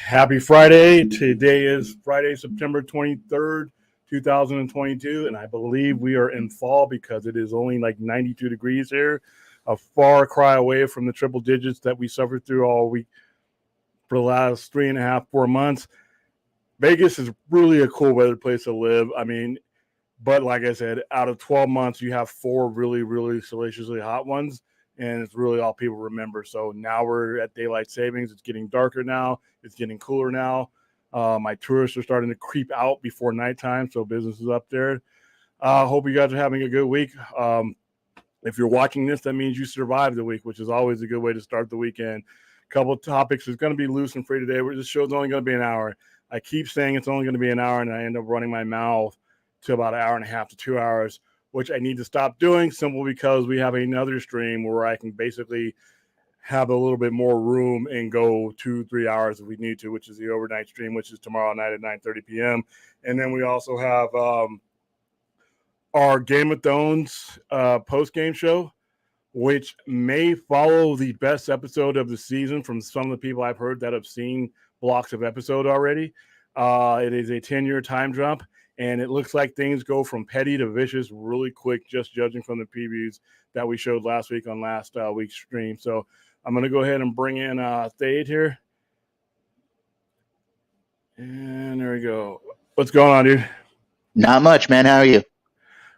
Happy Friday. Today is Friday, September 23rd, 2022, and I believe we are in fall because it is only like 92 degrees here, a far cry away from the triple digits that we suffered through all week for the last 3.5, 4 months. Vegas is really a cool weather place to live. But like I said, out of 12 months, you have four really, really salaciously hot ones, and it's really all people remember. So now we're at daylight savings. It's getting darker now. It's getting cooler now. My tourists are starting to creep out before nighttime, so business is up there. Hope you guys are having a good week. If you're watching this, that means you survived the week, which is always a good way to start the weekend. Couple of topics is going to be loose and free today. This show's only going to be an hour. I keep saying it's only going to be an hour, and I end up running my mouth to about an hour and a half to 2 hours, which I need to stop doing simply because we have another stream where I can basically have a little bit more room and go 2-3 hours if we need to, which is the overnight stream, which is tomorrow night at 9:30 p.m. And then we also have our Game of Thrones post-game show, which may follow the best episode of the season from some of the people I've heard that have seen blocks of episode already. It is a 10-year time jump, and it looks like things go from petty to vicious really quick, just judging from the previews that we showed last week on last week's stream. So I'm going to go ahead and bring in Thade here. And there we go. What's going on, dude? Not much, man. How are you?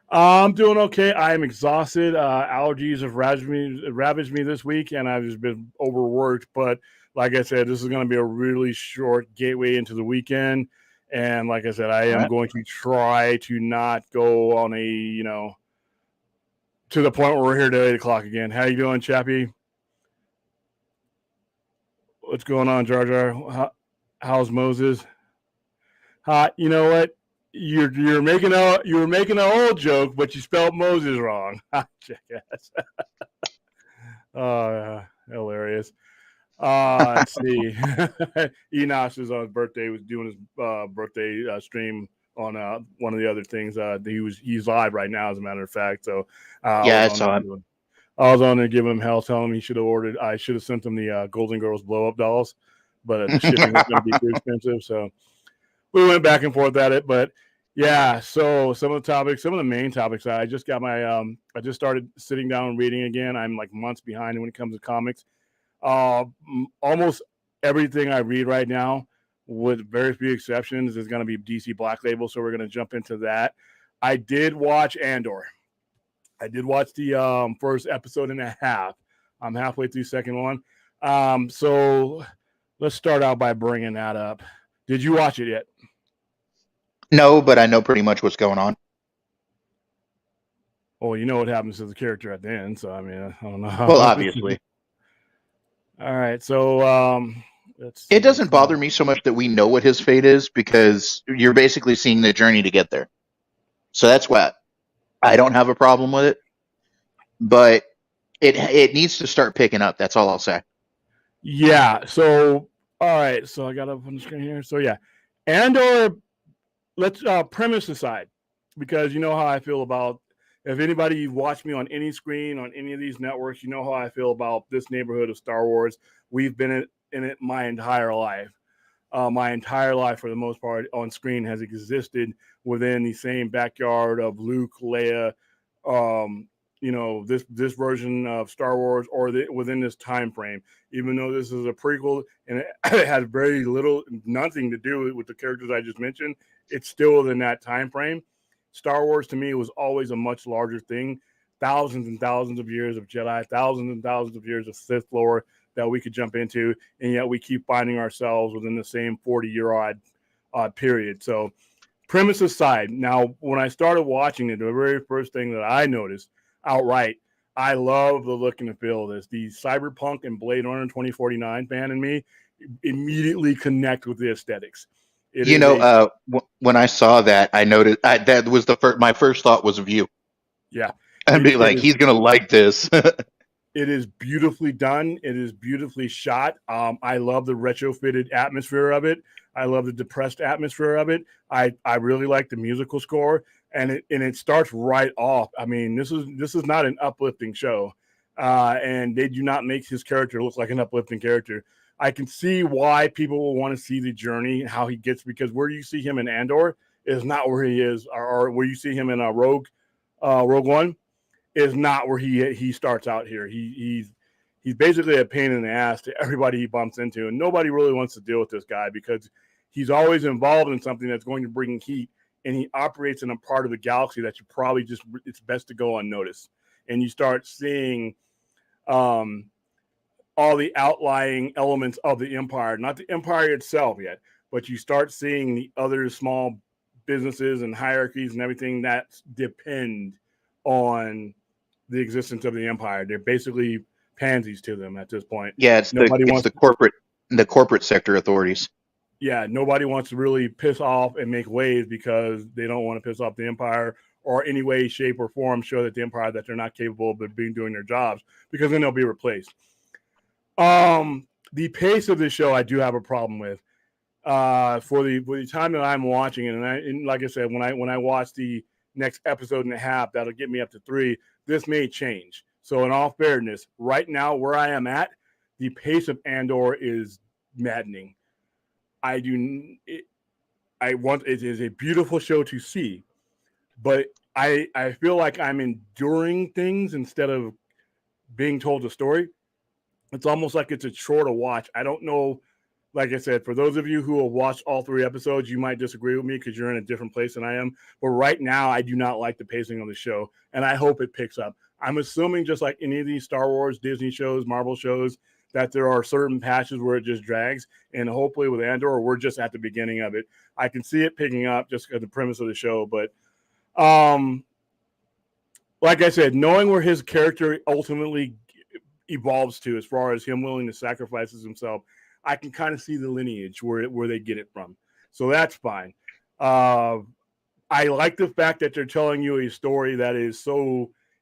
I'm doing okay. I am exhausted. Allergies have ravaged me this week, and I've just been overworked. But like I said, this is going to be a really short gateway into the weekend. And like I said, I am going to try to not go on to the point where we're here till 8 o'clock again. How you doing, Chappie? What's going on, Jar Jar? How's Moses? You know what? You were making an old joke, but you spelled Moses wrong. Jackass. Hilarious. Let's see. Enosh is on his birthday. Was doing his birthday stream on one of the other things. He's live right now, as a matter of fact. So I saw him. I was on there giving him hell, telling him he should have ordered. I should have sent him the Golden Girls blow up dolls, but the shipping was going to be too expensive. So we went back and forth at it. But yeah, so some of the main topics. I just got my I just started sitting down and reading again. I'm like months behind when it comes to comics. Almost everything I read right now, with very few exceptions, is going to be DC Black Label. So we're going to jump into that. I did watch Andor. I did watch the first episode and a half. I'm halfway through second one. So let's start out by bringing that up. Did you watch it yet? No, but I know pretty much what's going on. Well, you know what happens to the character at the end. So, I don't know. Well, obviously. All right. So it doesn't bother me so much that we know what his fate is, because you're basically seeing the journey to get there. So that's why I don't have a problem with it, but it needs to start picking up. That's all I'll say. Yeah. So, all right. So I got up on the screen here. So yeah, Andor, let's premise aside, because you know how I feel about, if anybody watched me on any screen, on any of these networks, you know how I feel about this neighborhood of Star Wars. We've been in it my entire life. My entire life, for the most part, on screen has existed within the same backyard of Luke, Leia, this version of Star Wars, or within this time frame. Even though this is a prequel and it has very little, nothing to do with the characters I just mentioned, it's still within that time frame. Star Wars to me was always a much larger thing. Thousands and thousands of years of Jedi, thousands and thousands of years of Sith lore that we could jump into, and yet we keep finding ourselves within the same 40-year odd period. So, premise aside, now when I started watching it, the very first thing that I noticed outright, I love the look and the feel of this. The Cyberpunk and Blade Runner 2049 fan in me immediately connect with the aesthetics. When I saw that, I noticed that was my first thought was of you. Yeah. I'd be like, he's going to like this. It is beautifully done. It is beautifully shot. I love the retrofitted atmosphere of it. I love the depressed atmosphere of it. I really like the musical score, and it starts right off. This is not an uplifting show, and they do not make his character look like an uplifting character. I can see why people will want to see the journey, how he gets, because where you see him in Andor is not where he is, or where you see him in Rogue One is not where he starts out here. He's basically a pain in the ass to everybody he bumps into, and nobody really wants to deal with this guy because he's always involved in something that's going to bring heat, and he operates in a part of the galaxy that you probably just it's best to go unnoticed. And you start seeing all the outlying elements of the empire, not the empire itself yet, but you start seeing the other small businesses and hierarchies and everything that depend on the existence of the empire. They're basically pansies to them at this point. Yeah, it's the corporate sector authorities. Yeah, nobody wants to really piss off and make waves because they don't want to piss off the empire or any way, shape, or form show that the empire that they're not capable of doing their jobs, because then they'll be replaced. The pace of this show I do have a problem with. For the time that I'm watching it, and like I said, when I watch the next episode and a half, that'll get me up to 3. This may change. So in all fairness, right now where I am at, the pace of Andor is maddening. It is a beautiful show to see, but I feel like I'm enduring things instead of being told a story. It's almost like it's a chore to watch. I don't know. Like I said, for those of you who have watched all 3 episodes, you might disagree with me because you're in a different place than I am. But right now, I do not like the pacing of the show, and I hope it picks up. I'm assuming, just like any of these Star Wars, Disney shows, Marvel shows, that there are certain patches where it just drags. And hopefully with Andor, we're just at the beginning of it. I can see it picking up just because the premise of the show. But like I said, knowing where his character ultimately evolves to as far as him willing to sacrifice himself, I can kind of see the lineage where they get it from. So that's fine. I like the fact that they're telling you a story that is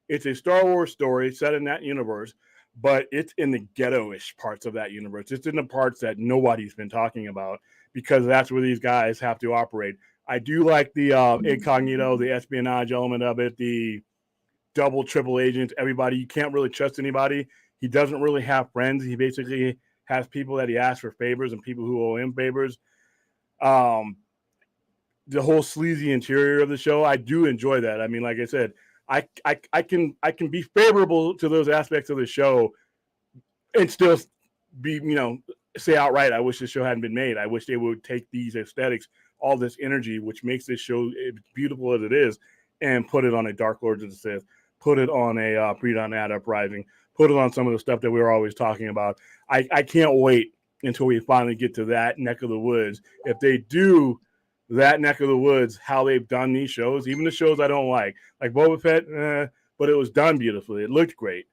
it's a Star Wars story set in that universe, but it's in the ghetto-ish parts of that universe. It's in the parts that nobody's been talking about because that's where these guys have to operate. I do like the incognito, the espionage element of it, the double, triple agents, everybody. You can't really trust anybody. He doesn't really have friends. He basically has people that he asks for favors and people who owe him favors. The whole sleazy interior of the show, I do enjoy that. I mean, like I said, I can be favorable to those aspects of the show and still be, say outright, I wish this show hadn't been made. I wish they would take these aesthetics, all this energy, which makes this show as beautiful as it is, and put it on a Dark Lords of the Sith, put it on a Pre-Dawn Uprising, put it on some of the stuff that we were always talking about. I can't wait until we finally get to that neck of the woods. If they do that neck of the woods, how they've done these shows, even the shows I don't like Boba Fett, but it was done beautifully. It looked great.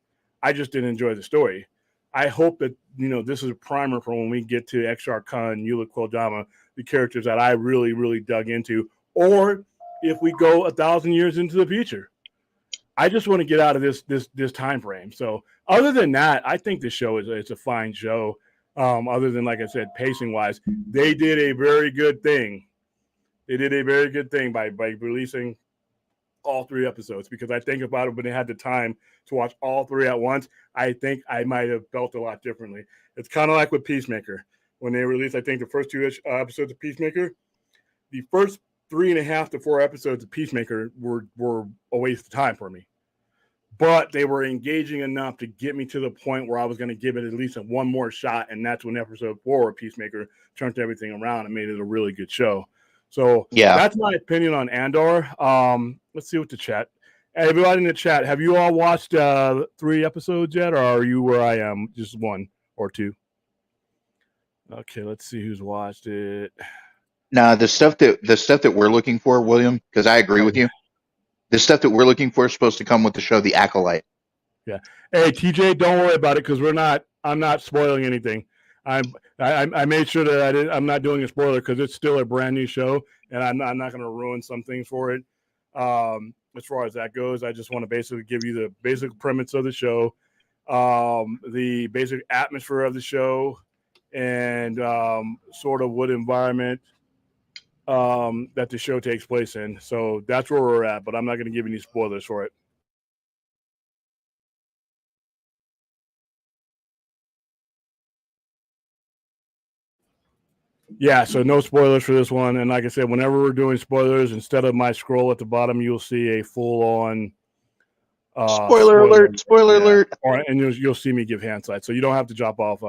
I just didn't enjoy the story. I hope that, this is a primer for when we get to Exar Khan, Eula Kojama, the characters that I really, really dug into, or if we go 1,000 years into the future. I just want to get out of this time frame. So other than that, I think this show it's a fine show. Other than, like I said, pacing wise, they did a very good thing. They did a very good thing by releasing all 3 episodes, because I think about it, when they had the time to watch all 3 at once, I think I might have felt a lot differently. It's kind of like with Peacemaker. When they released, I think, the first 2 episodes of Peacemaker, the first 3.5 to 4 episodes of Peacemaker were a waste of time for me. But they were engaging enough to get me to the point where I was going to give it at least one more shot, and that's when episode 4 of Peacemaker turned everything around and made it a really good show. So Yeah. that's my opinion on Andor. Let's see what the chat. Everybody in the chat, have you all watched 3 episodes yet, or are you where I am, just 1 or 2? Okay, let's see who's watched it. Now, the stuff that we're looking for, William, because I agree with you, the stuff that we're looking for is supposed to come with the show, The Acolyte. Yeah. Hey, TJ, don't worry about it, because I'm not spoiling anything. I made sure that I'm not doing a spoiler, because it's still a brand new show, and I'm not going to ruin some things for it. As far as that goes, I just want to basically give you the basic premise of the show, the basic atmosphere of the show, and sort of what environment that the show takes place in. So that's where we're at, but I'm not going to give any spoilers for it. Yeah, so no spoilers for this one. And like I said, whenever we're doing spoilers, instead of my scroll at the bottom, you'll see a full-on Spoiler spoiler. alert! Spoiler Yeah, alert! and you'll see me give hand sight, so you don't have to drop off,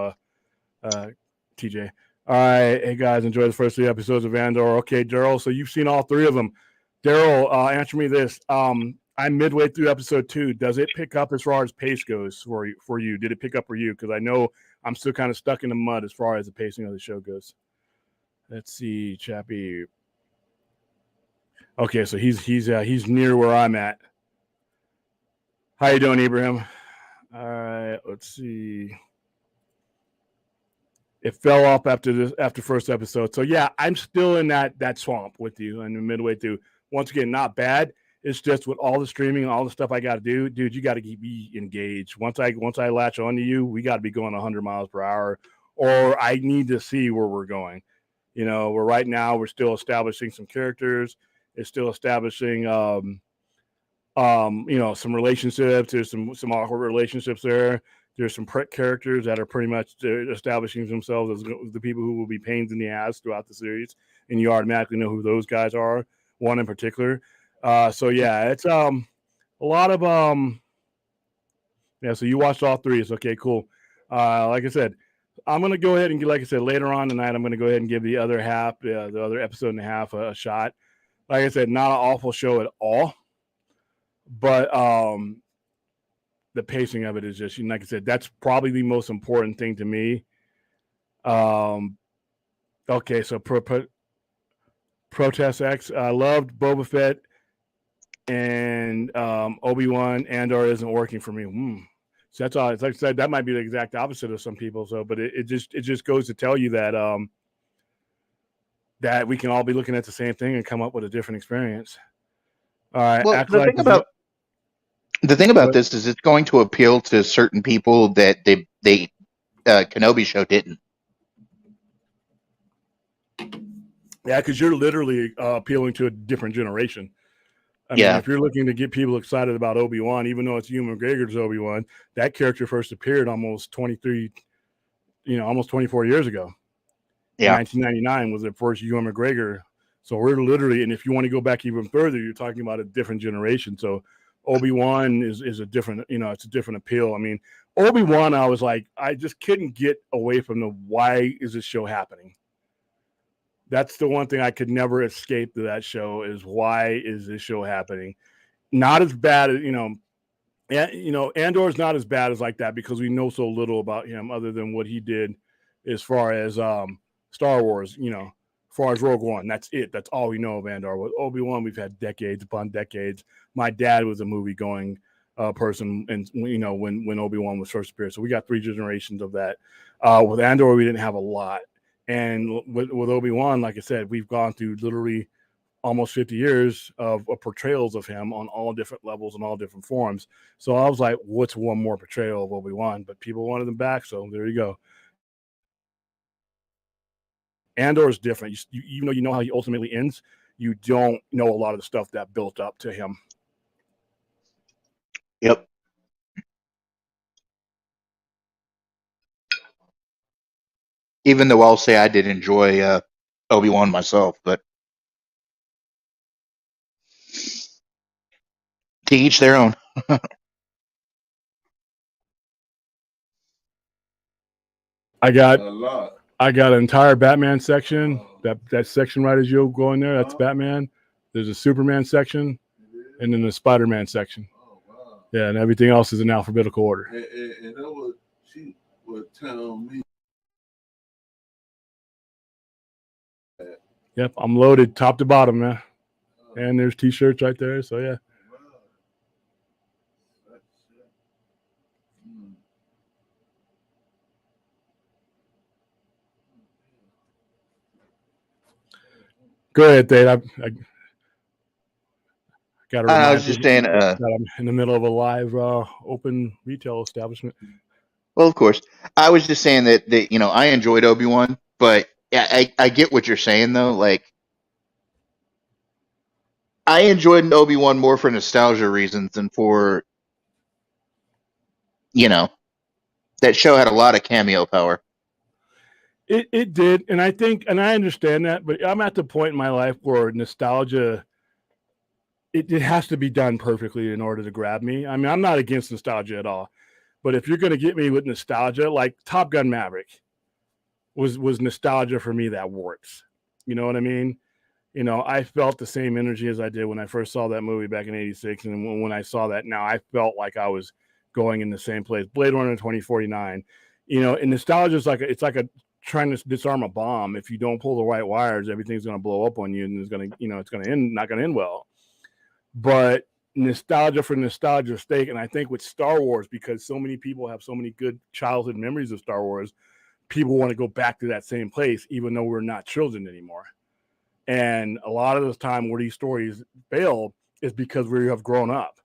TJ. All right, hey guys, enjoy the first 3 episodes of Andor. Okay, Daryl, so you've seen all 3 of them. Daryl, answer me this: I'm midway through episode 2. Does it pick up as far as pace goes for you? For you, did it pick up for you? Because I know I'm still kind of stuck in the mud as far as the pacing of the show goes. Let's see, Chappie. Okay, so he's near where I'm at. How you doing, Ibrahim? All right, let's see. It fell off after first episode. So yeah, I'm still in that swamp with you and midway through. Once again, not bad. It's just with all the streaming and all the stuff I got to do, dude. You got to keep me engaged. Once I latch onto you, we got to be going 100 miles per hour, or I need to see where we're going. You know, we're still establishing some characters. It's still establishing some relationships. There's some awkward relationships there. There's some prick characters that are pretty much establishing themselves as the people who will be pains in the ass throughout the series, and you automatically know who those guys are. One in particular. So yeah, it's a lot of yeah. So you watched all 3. It's okay, cool. Like I said, I'm gonna go ahead and like I said later on tonight. I'm gonna go ahead and give the other half, the other episode and a half, a shot. Like I said, not an awful show at all, but the pacing of it is just, like I said, that's probably the most important thing to me. Okay, so Protest X, I loved Boba Fett and Obi-Wan. Andor isn't working for me. So that's all. It's like I said, that might be the exact opposite of some people. So, but it just goes to tell you that that we can all be looking at the same thing and come up with a different experience. All right, Well, the thing about this is it's going to appeal to certain people that they Kenobi show didn't. Yeah, because you're literally appealing to a different generation. I Yeah. mean, if you're looking to get people excited about Obi-Wan, even though it's Ewan McGregor's Obi-Wan, that character first appeared almost 24 years ago. Yeah. 1999 was the first Ewan McGregor. So we're literally, and if you want to go back even further, you're talking about a different generation. So Obi-Wan is a different, it's a different appeal. I mean, Obi-Wan, I was like, I just couldn't get away from the why is this show happening? That's the one thing I could never escape to that show is why is this show happening? Not as bad as, Andor's not as bad as like that because we know so little about him other than what he did as far as Star Wars, as far as Rogue One. That's it. That's all we know of Andor. With Obi-Wan, we've had decades upon decades. My dad was a movie going person, and when Obi-Wan was first appeared. So we got 3 generations of that. With Andor, we didn't have a lot. And with Obi-Wan, like I said, we've gone through literally almost 50 years of portrayals of him on all different levels and all different forms. So I was like, what's one more portrayal of Obi-Wan? But people wanted him back, so there you go. Andor is different. Even though you know how he ultimately ends, you don't know a lot of the stuff that built up to him. Yep. Even though I'll say I did enjoy Obi-Wan myself, but to each their own. I got an entire Batman section. That section right as you go in there, that's Batman. There's a Superman section, and then the Spider-Man section. Yeah, and everything else is in alphabetical order. And that was she would tell me. Yep, I'm loaded top to bottom, man. And there's T-shirts right there. So yeah. Go ahead, Dave. I got to remind I was just saying. that I'm in the middle of a live open retail establishment. Well, of course, I was just saying that I enjoyed Obi-Wan, but I get what you're saying though. Like, I enjoyed Obi-Wan more for nostalgia reasons than for that show had a lot of cameo power. It did, and I think, and I understand that, but I'm at the point in my life where nostalgia, it has to be done perfectly in order to grab me. I mean, I'm not against nostalgia at all, but if you're going to get me with nostalgia, like Top Gun Maverick was nostalgia for me that works. You know what I mean? You know, I felt the same energy as I did when I first saw that movie back in '86, and when I saw that now, I felt like I was going in the same place. Blade Runner 2049, you know, and nostalgia is like it's like a trying to disarm a bomb. If you don't pull the right wires, everything's going to blow up on you, and it's going to, you know, it's going to end not going to end well. But nostalgia for nostalgia's sake, and I think with Star Wars, because so many people have so many good childhood memories of Star Wars, people want to go back to that same place, even though we're not children anymore. And a lot of the time where these stories fail is because we have grown up.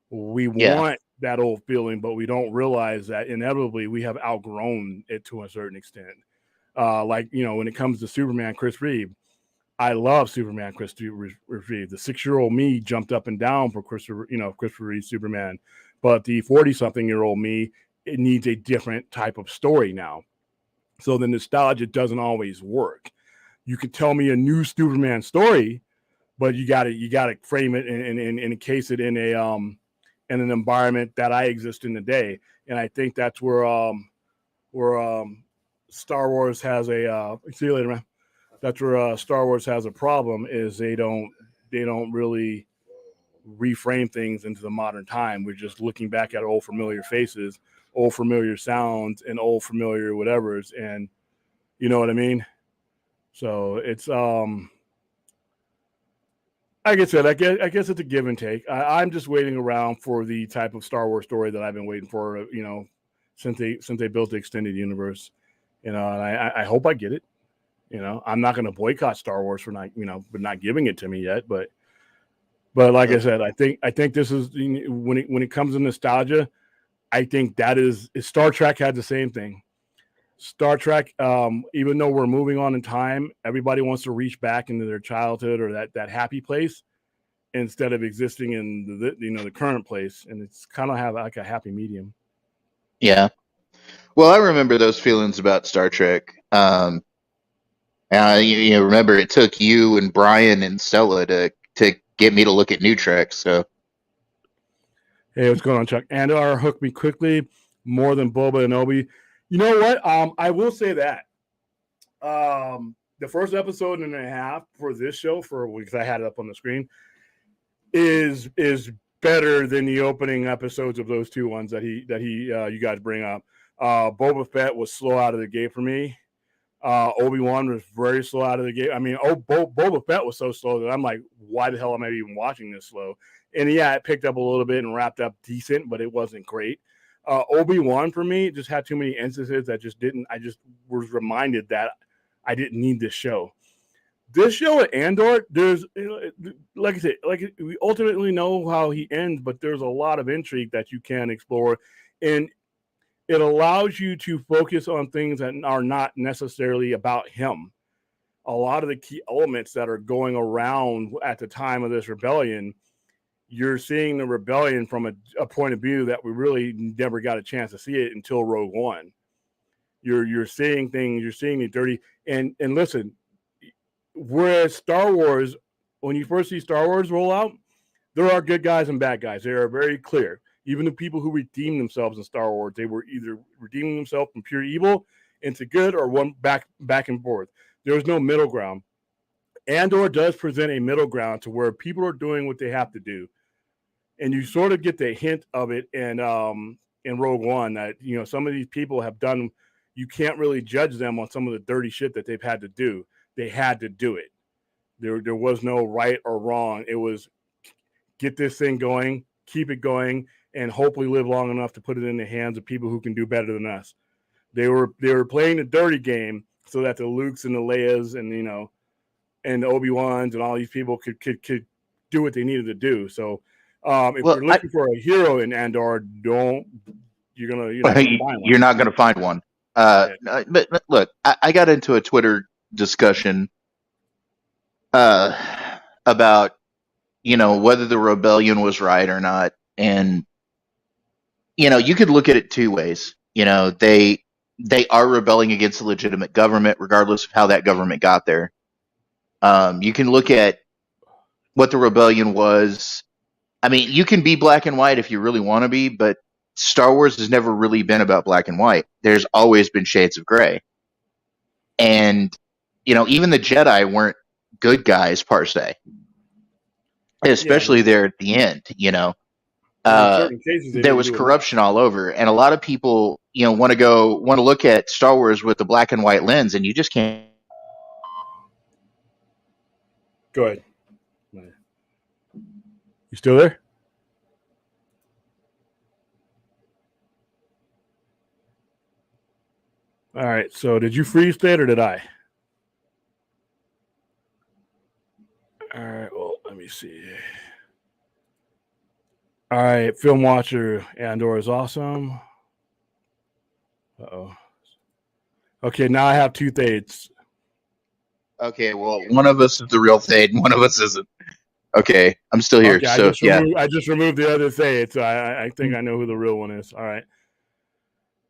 We Yeah. want that old feeling, but we don't realize that inevitably we have outgrown it to a certain extent. Like, you know, when it comes to Superman, Chris Reeve, I love Superman, Christopher Reeve. The 6-year-old me jumped up and down for Christopher Reeve Superman, but the 40-something-year-old me, it needs a different type of story now. So the nostalgia doesn't always work. You could tell me a new Superman story, but you got to frame it and encase it in in an environment that I exist in today. And I think that's where Star Wars has a see you later, man. That's where Star Wars has a problem is they don't really reframe things into the modern time. We're just looking back at old familiar faces, old familiar sounds, and old familiar whatevers, and you know what I mean. So it's like I said, I guess it's a give and take. I'm just waiting around for the type of Star Wars story that I've been waiting for, you know, since they built the extended universe. You know, and I hope I get it. You know, I'm not going to boycott Star Wars for not, you know, but not giving it to me yet. But like I said, I think this is when it comes to nostalgia, I think that is Star Trek had the same thing. Star Trek, even though we're moving on in time, everybody wants to reach back into their childhood or that happy place instead of existing in the current place, and it's kind of have like a happy medium. Yeah. Well, I remember those feelings about Star Trek. You remember it took you and Brian and Stella to get me to look at new Trek. So Hey, what's going on, Chuck? Andor hooked me quickly more than Boba and Obi. You know what? I will say that the first episode and a half for this show, because I had it up on the screen, is better than the opening episodes of those two ones that you guys bring up. Boba Fett was slow out of the gate for me. Obi-Wan was very slow out of the gate. I mean, Boba Fett was so slow that I'm like, why the hell am I even watching this slow? And yeah, it picked up a little bit and wrapped up decent, but it wasn't great. Obi-Wan for me just had too many instances that just didn't. I just was reminded that I didn't need this show. This show at Andor, there's, like I said, like we ultimately know how he ends, but there's a lot of intrigue that you can explore, and it allows you to focus on things that are not necessarily about him. A lot of the key elements that are going around at the time of this rebellion, you're seeing the rebellion from a point of view that we really never got a chance to see it until Rogue One. You're seeing things, you're seeing the dirty, and listen, whereas Star Wars, when you first see Star Wars roll out, there are good guys and bad guys. They are very clear. Even the people who redeem themselves in Star Wars, they were either redeeming themselves from pure evil into good or one back and forth. There was no middle ground. Andor does present a middle ground to where people are doing what they have to do, and you sort of get the hint of it in Rogue One that some of these people have done. You can't really judge them on some of the dirty shit that they've had to do. They had to do it. There was no right or wrong. It was get this thing going, keep it going, and hopefully live long enough to put it in the hands of people who can do better than us. They were playing the dirty game so that the Lukes and the Leias and the Obi-Wans and all these people could do what they needed to do. So if you're looking for a hero in Andor, you're not gonna find one. You're not going to find one. But look, I got into a Twitter discussion about whether the rebellion was right or not, and you could look at it two ways. They they are rebelling against a legitimate government, regardless of how that government got there. You can look at what the rebellion was. I mean, you can be black and white if you really want to be, but Star Wars has never really been about black and white. There's always been shades of gray. And, even the Jedi weren't good guys per se, especially there at the end, in certain cases, they there didn't was do enough. corruption all over. And a lot of people, want to look at Star Wars with the black and white lens, and you just can't. Go ahead. You still there? All right. So did you freeze state or did I? All right. Well, let me see. All right. Film watcher Andor is awesome. Uh-oh. Okay. Now I have two Thades. Okay, well, one of us is the real Thade, and one of us isn't. Okay, I'm still here. Okay, So I just removed the other Thade, so I think I know who the real one is. All right.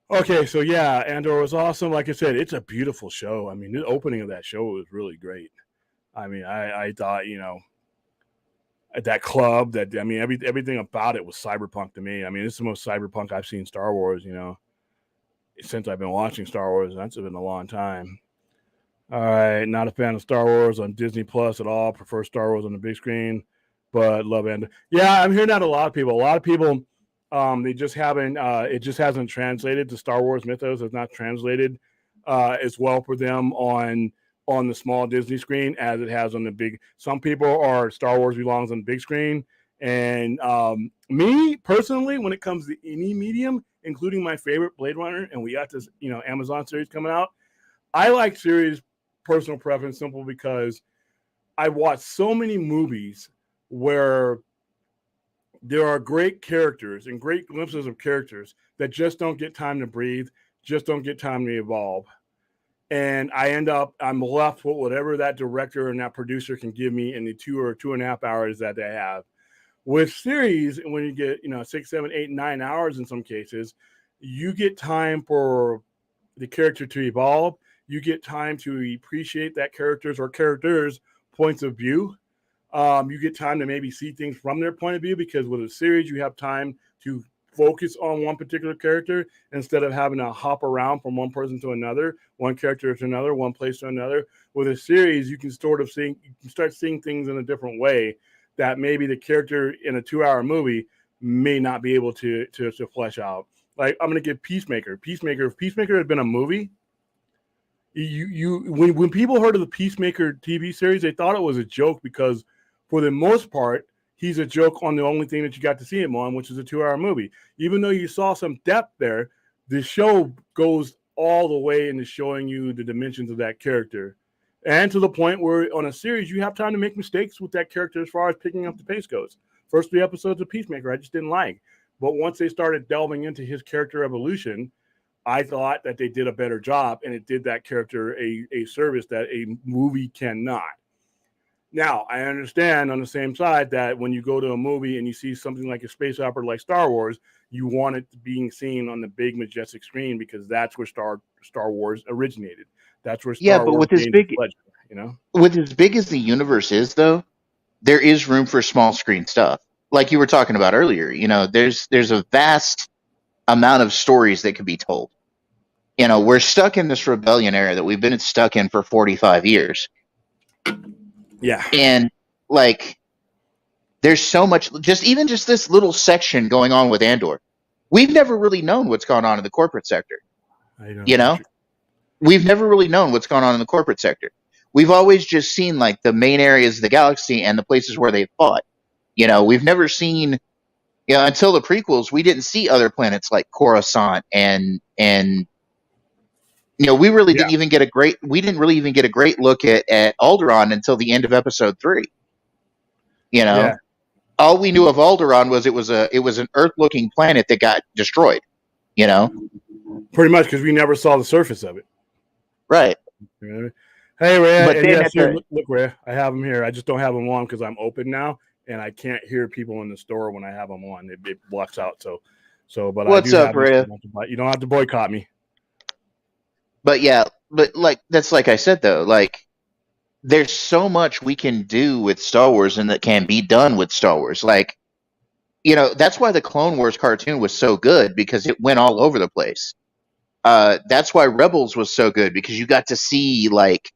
Okay, so yeah, Andor was awesome. Like I said, it's a beautiful show. I mean, the opening of that show was really great. I mean, I thought, at that club, everything about it was cyberpunk to me. I mean, it's the most cyberpunk I've seen Star Wars, since I've been watching Star Wars. That's been a long time. All right, not a fan of Star Wars on Disney Plus at all. Prefer Star Wars on the big screen, but love Andor. Yeah, I'm hearing that a lot of people. They just haven't. It just hasn't translated. The Star Wars mythos has not translated as well for them on the small Disney screen as it has on the big. Some people are Star Wars belongs on the big screen, and me personally, when it comes to any medium, including my favorite Blade Runner, and we got this Amazon series coming out, I like series. Personal preference, simple because I watched so many movies where there are great characters and great glimpses of characters that just don't get time to breathe, just don't get time to evolve. And I'm left with whatever that director and that producer can give me in the 2 or 2.5 hours that they have. With series, when you get, 6, 7, 8, 9 hours in some cases, you get time for the character to evolve. You get time to appreciate that character's points of view. You get time to maybe see things from their point of view, because with a series, you have time to focus on one particular character instead of having to hop around from one person to another, one character to another, one place to another. With a series, you can start seeing things in a different way that maybe the character in a 2-hour movie may not be able to flesh out. Like, I'm going to give Peacemaker. If Peacemaker had been a movie, when people heard of the Peacemaker TV series, they thought it was a joke because, for the most part, he's a joke on the only thing that you got to see him on, which is a 2-hour movie. Even though you saw some depth there, the show goes all the way into showing you the dimensions of that character, and to the point where on a series you have time to make mistakes with that character as far as picking up the pace goes. First 3 episodes of Peacemaker I just didn't like, but once they started delving into his character evolution, I thought that they did a better job, and it did that character a service that a movie cannot. Now, I understand on the same side that when you go to a movie and you see something like a space opera like Star Wars, you want it being seen on the big, majestic screen because that's where Star Wars originated. That's where Star but Wars gained its pleasure, with as big as the universe is, though, there is room for small screen stuff. Like you were talking about earlier, there's a vast amount of stories that could be told. We're stuck in this rebellion era that we've been stuck in for 45 years. Yeah. And there's so much, just this little section going on with Andor. We've never really known what's going on in the corporate sector. We've never really known what's going on in the corporate sector. We've always just seen the main areas of the galaxy and the places where they fought. We've never seen, until the prequels, we didn't see other planets like Coruscant and we really didn't even get a great look at Alderaan until the end of episode 3. All we knew of Alderaan was it was an Earth-looking planet that got destroyed. Pretty much, because we never saw the surface of it. Right. Hey, Ray. Look, Ray, I have them here. I just don't have them on because I'm open now, and I can't hear people in the store when I have them on. It blocks out. But what's up, Ray? You don't have to boycott me. But yeah, but like that's like I said though, like there's so much we can do with Star Wars and that can be done with Star Wars. Like, that's why the Clone Wars cartoon was so good because it went all over the place. That's why Rebels was so good because you got to see like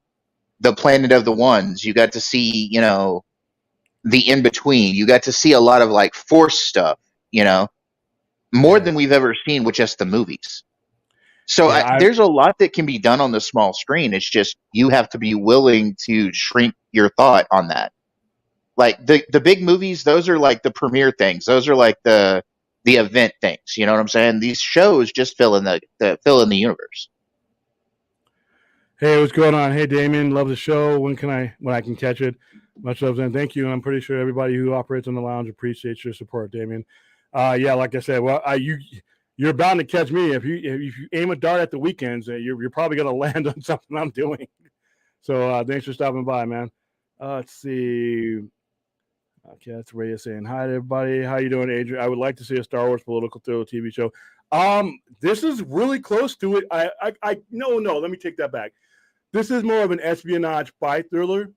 the Planet of the Ones. You got to see, the in between. You got to see a lot of like Force stuff, more Yeah. than we've ever seen with just the movies. So Yeah. there's a lot that can be done on the small screen. It's just you have to be willing to shrink your thought on that. Like the big movies, those are like the premiere things. Those are like the event things. You know what I'm saying? These shows just fill in the fill in the universe. Hey, what's going on? Hey, Damien, love the show. When I can catch it? Much love and thank you. And I'm pretty sure everybody who operates on the lounge appreciates your support, Damien. Yeah, like I said, well, you're bound to catch me if you aim a dart at the weekends. You're probably going to land on something I'm doing. So thanks for stopping by, man. Let's see. Okay, that's Ray saying hi to everybody. How you doing, Adrian? I would like to see a Star Wars political thriller TV show. This is really close to it. No. Let me take that back. This is more of an espionage spy thriller.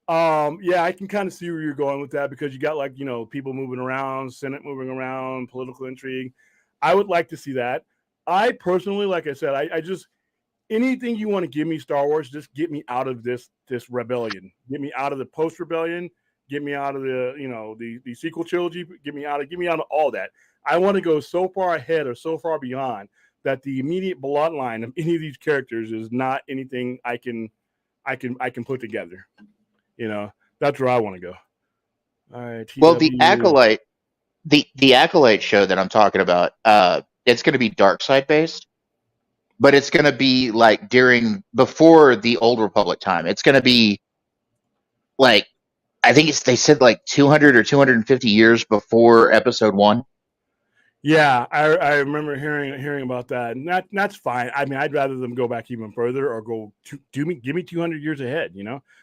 Yeah, I can kind of see where you're going with that because you got like, people moving around, Senate moving around, political intrigue. I would like to see that. I personally, like I said, I just anything you want to give me Star Wars, just get me out of this rebellion. Get me out of the post rebellion. Get me out of the sequel trilogy. Get me out of all that. I want to go so far ahead or so far beyond that the immediate bloodline of any of these characters is not anything I can put together. That's where I want to go. All right. Well, TW. the Acolyte show that I'm talking about, it's going to be dark side based, but it's going to be like before the Old Republic time. It's going to be like I think they said like 200 or 250 years before Episode 1. Yeah, I remember hearing about that, and that's fine. I mean, I'd rather them go back even further or give me 200 years ahead,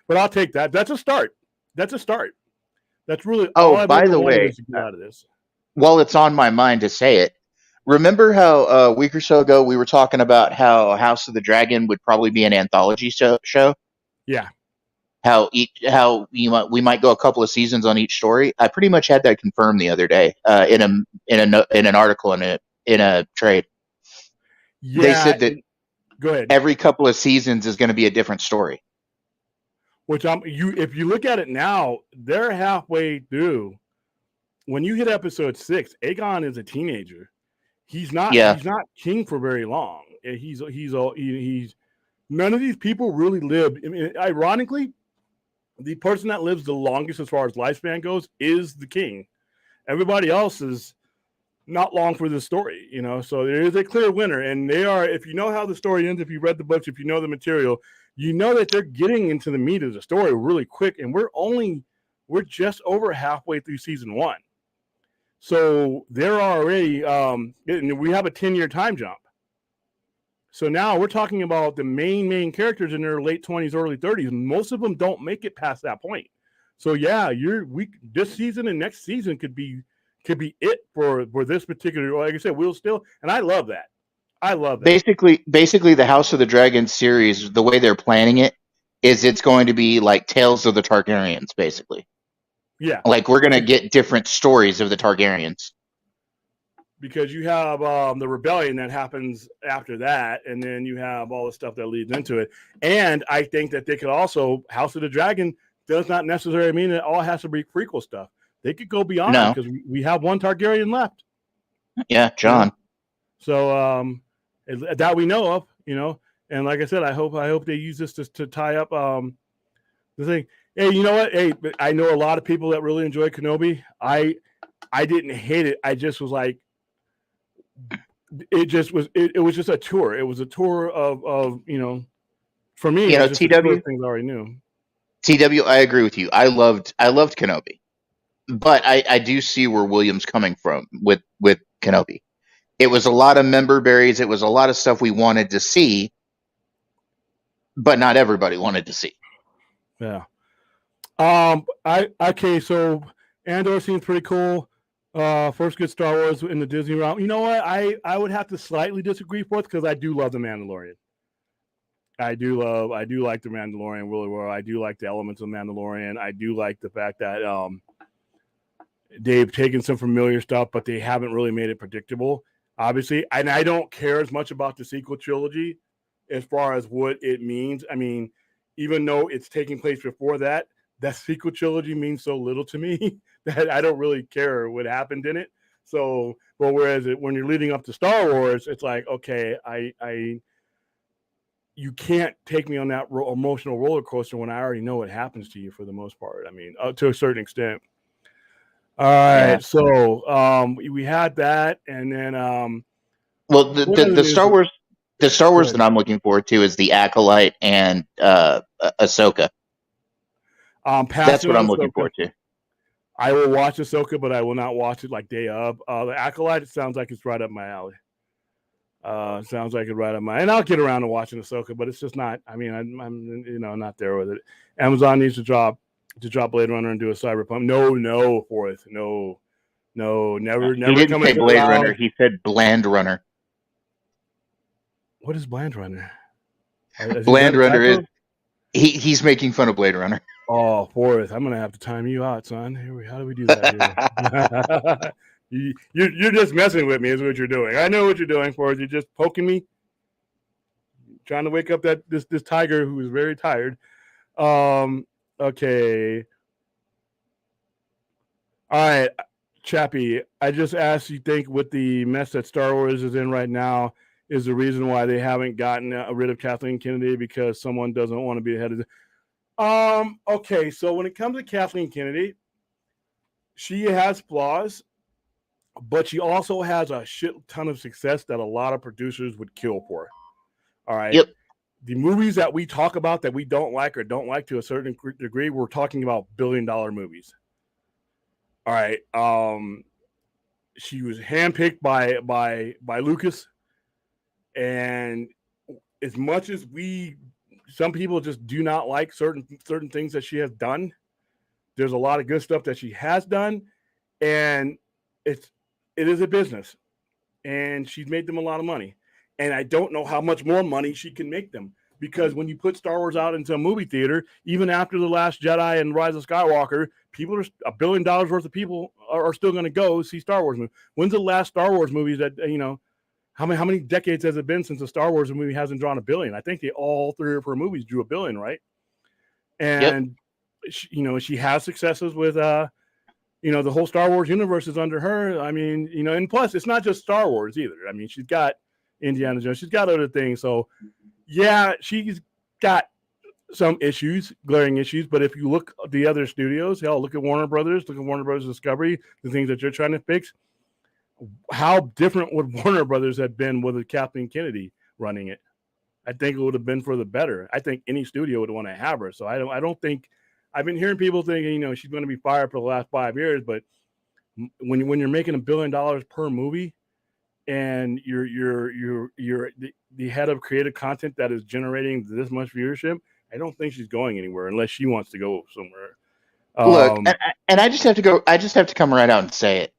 But I'll take that. That's a start. That's a start. That's really all Oh, I've by ever the wanted way, is to get out of this. while it's on my mind to say it, remember how a week or so ago we were talking about how House of the Dragon would probably be an anthology show? Yeah. We might go a couple of seasons on each story. I pretty much had that confirmed the other day in an article in a trade. They Yeah. said that Go ahead. every couple of seasons is going to be a different story. Which if you look at it now, they're halfway through. When you hit episode 6, Aegon is a teenager. He's not king for very long. He's none of these people really lived. I mean, ironically, the person that lives the longest as far as lifespan goes is the king. Everybody else is not long for the story, So there is a clear winner, and they are. If you know how the story ends, if you read the books, if you know the material, you know that they're getting into the meat of the story really quick, and we're just over halfway through season 1. So they're already, we have a 10-year time jump. So now we're talking about the main characters in their late 20s, early 30s. Most of them don't make it past that point. So yeah, this season and next season could be it for this particular. Like I said, we'll still, and I love that. Basically, the House of the Dragon series, the way they're planning it, is it's going to be like Tales of the Targaryens, basically. Yeah. Like we're going to get different stories of the Targaryens. Because you have the rebellion that happens after that, and then you have all the stuff that leads into it. And I think that they could also, House of the Dragon does not necessarily mean it all has to be prequel stuff. They could go beyond because we have one Targaryen left. Yeah, John. So that we know of, And like I said, I hope they use this to tie up the thing. Hey, you know what? Hey, I know a lot of people that really enjoy Kenobi. I didn't hate it. I just was like, it was just a tour. It was a tour of for me, it was just a tour of things I already knew. TW, I agree with you. I loved Kenobi, but I do see where William's coming from with Kenobi. It was a lot of member berries. It was a lot of stuff we wanted to see, but not everybody wanted to see. Yeah. So Andor seems pretty cool. First good Star Wars in the Disney realm. You know what? I would have to slightly disagree with because I do love The Mandalorian. I do like the Mandalorian really well. I do like the elements of Mandalorian. I do like the fact that they've taken some familiar stuff, but they haven't really made it predictable. Obviously, and I don't care as much about the sequel trilogy as far as what it means. I mean, even though it's taking place before that, that sequel trilogy means so little to me that I don't really care what happened in it. So, but whereas when you're leading up to Star Wars, it's like, okay, you can't take me on that emotional roller coaster when I already know what happens to you for the most part. I mean, to a certain extent. All right, Yeah. so we had that, and then Well, what other the news? Star Go Wars ahead. that I'm looking forward to is the Acolyte and Ahsoka. That's Passing what on I'm looking Ahsoka. forward to. I will watch Ahsoka, but I will not watch it like day of. The Acolyte, it sounds like it's right up my alley. Sounds like it's right up my, and I'll get around to watching Ahsoka, but it's just not. I mean, I'm not there with it. Amazon needs to drop Blade Runner and do a Cyberpunk. No, Forrest, no, He never didn't come say into the Blade Runner. loud. He said Bland Runner. What is Blade Runner? Is that Bland a Runner is typo? he's making fun of Blade Runner. Oh, Forrest, I'm gonna have to time you out, son. How do we do that here? You're just messing with me, is what you're doing. I know what you're doing, Forrest. You're just poking me, trying to wake up this tiger who is very tired. Okay. All right, Chappie. I just asked you think with the mess that Star Wars is in right now is the reason why they haven't gotten rid of Kathleen Kennedy because someone doesn't want to be ahead of the. Okay, so when it comes to Kathleen Kennedy, she has flaws, but she also has a shit ton of success that a lot of producers would kill for. All right. Yep. The movies that we talk about that we don't like or don't like to a certain degree, we're talking about $billion movies. All right. She was handpicked by Lucas, and as much as some people just do not like certain things that she has done. There's a lot of good stuff that she has done, and it is a business, and she's made them a lot of money. And I don't know how much more money she can make them because when you put Star Wars out into a movie theater, even after The Last Jedi and Rise of Skywalker, people are $1 billion worth of people are still going to go see Star Wars movie. When's the last Star Wars movies that how many decades has it been since a Star Wars movie hasn't drawn $1 billion? I think all 3 or 4 movies drew $1 billion, right? Yep. And she has successes with the whole Star Wars universe is under her. I mean, and plus it's not just Star Wars either. I mean, she's got Indiana Jones, she's got other things. So yeah, she's got some glaring issues. But if you look at the other studios, hell, look at Warner Brothers Discovery, the things that you're trying to fix. How different would Warner Brothers have been with Kathleen Kennedy running it? I think it would have been for the better. I think any studio would want to have her. So I don't think I've been hearing people thinking, she's going to be fired for the last 5 years, but when you're making $1 billion per movie and you're the head of creative content that is generating this much viewership, I don't think she's going anywhere unless she wants to go somewhere. Look, and I just have to go. I just have to come right out and say it.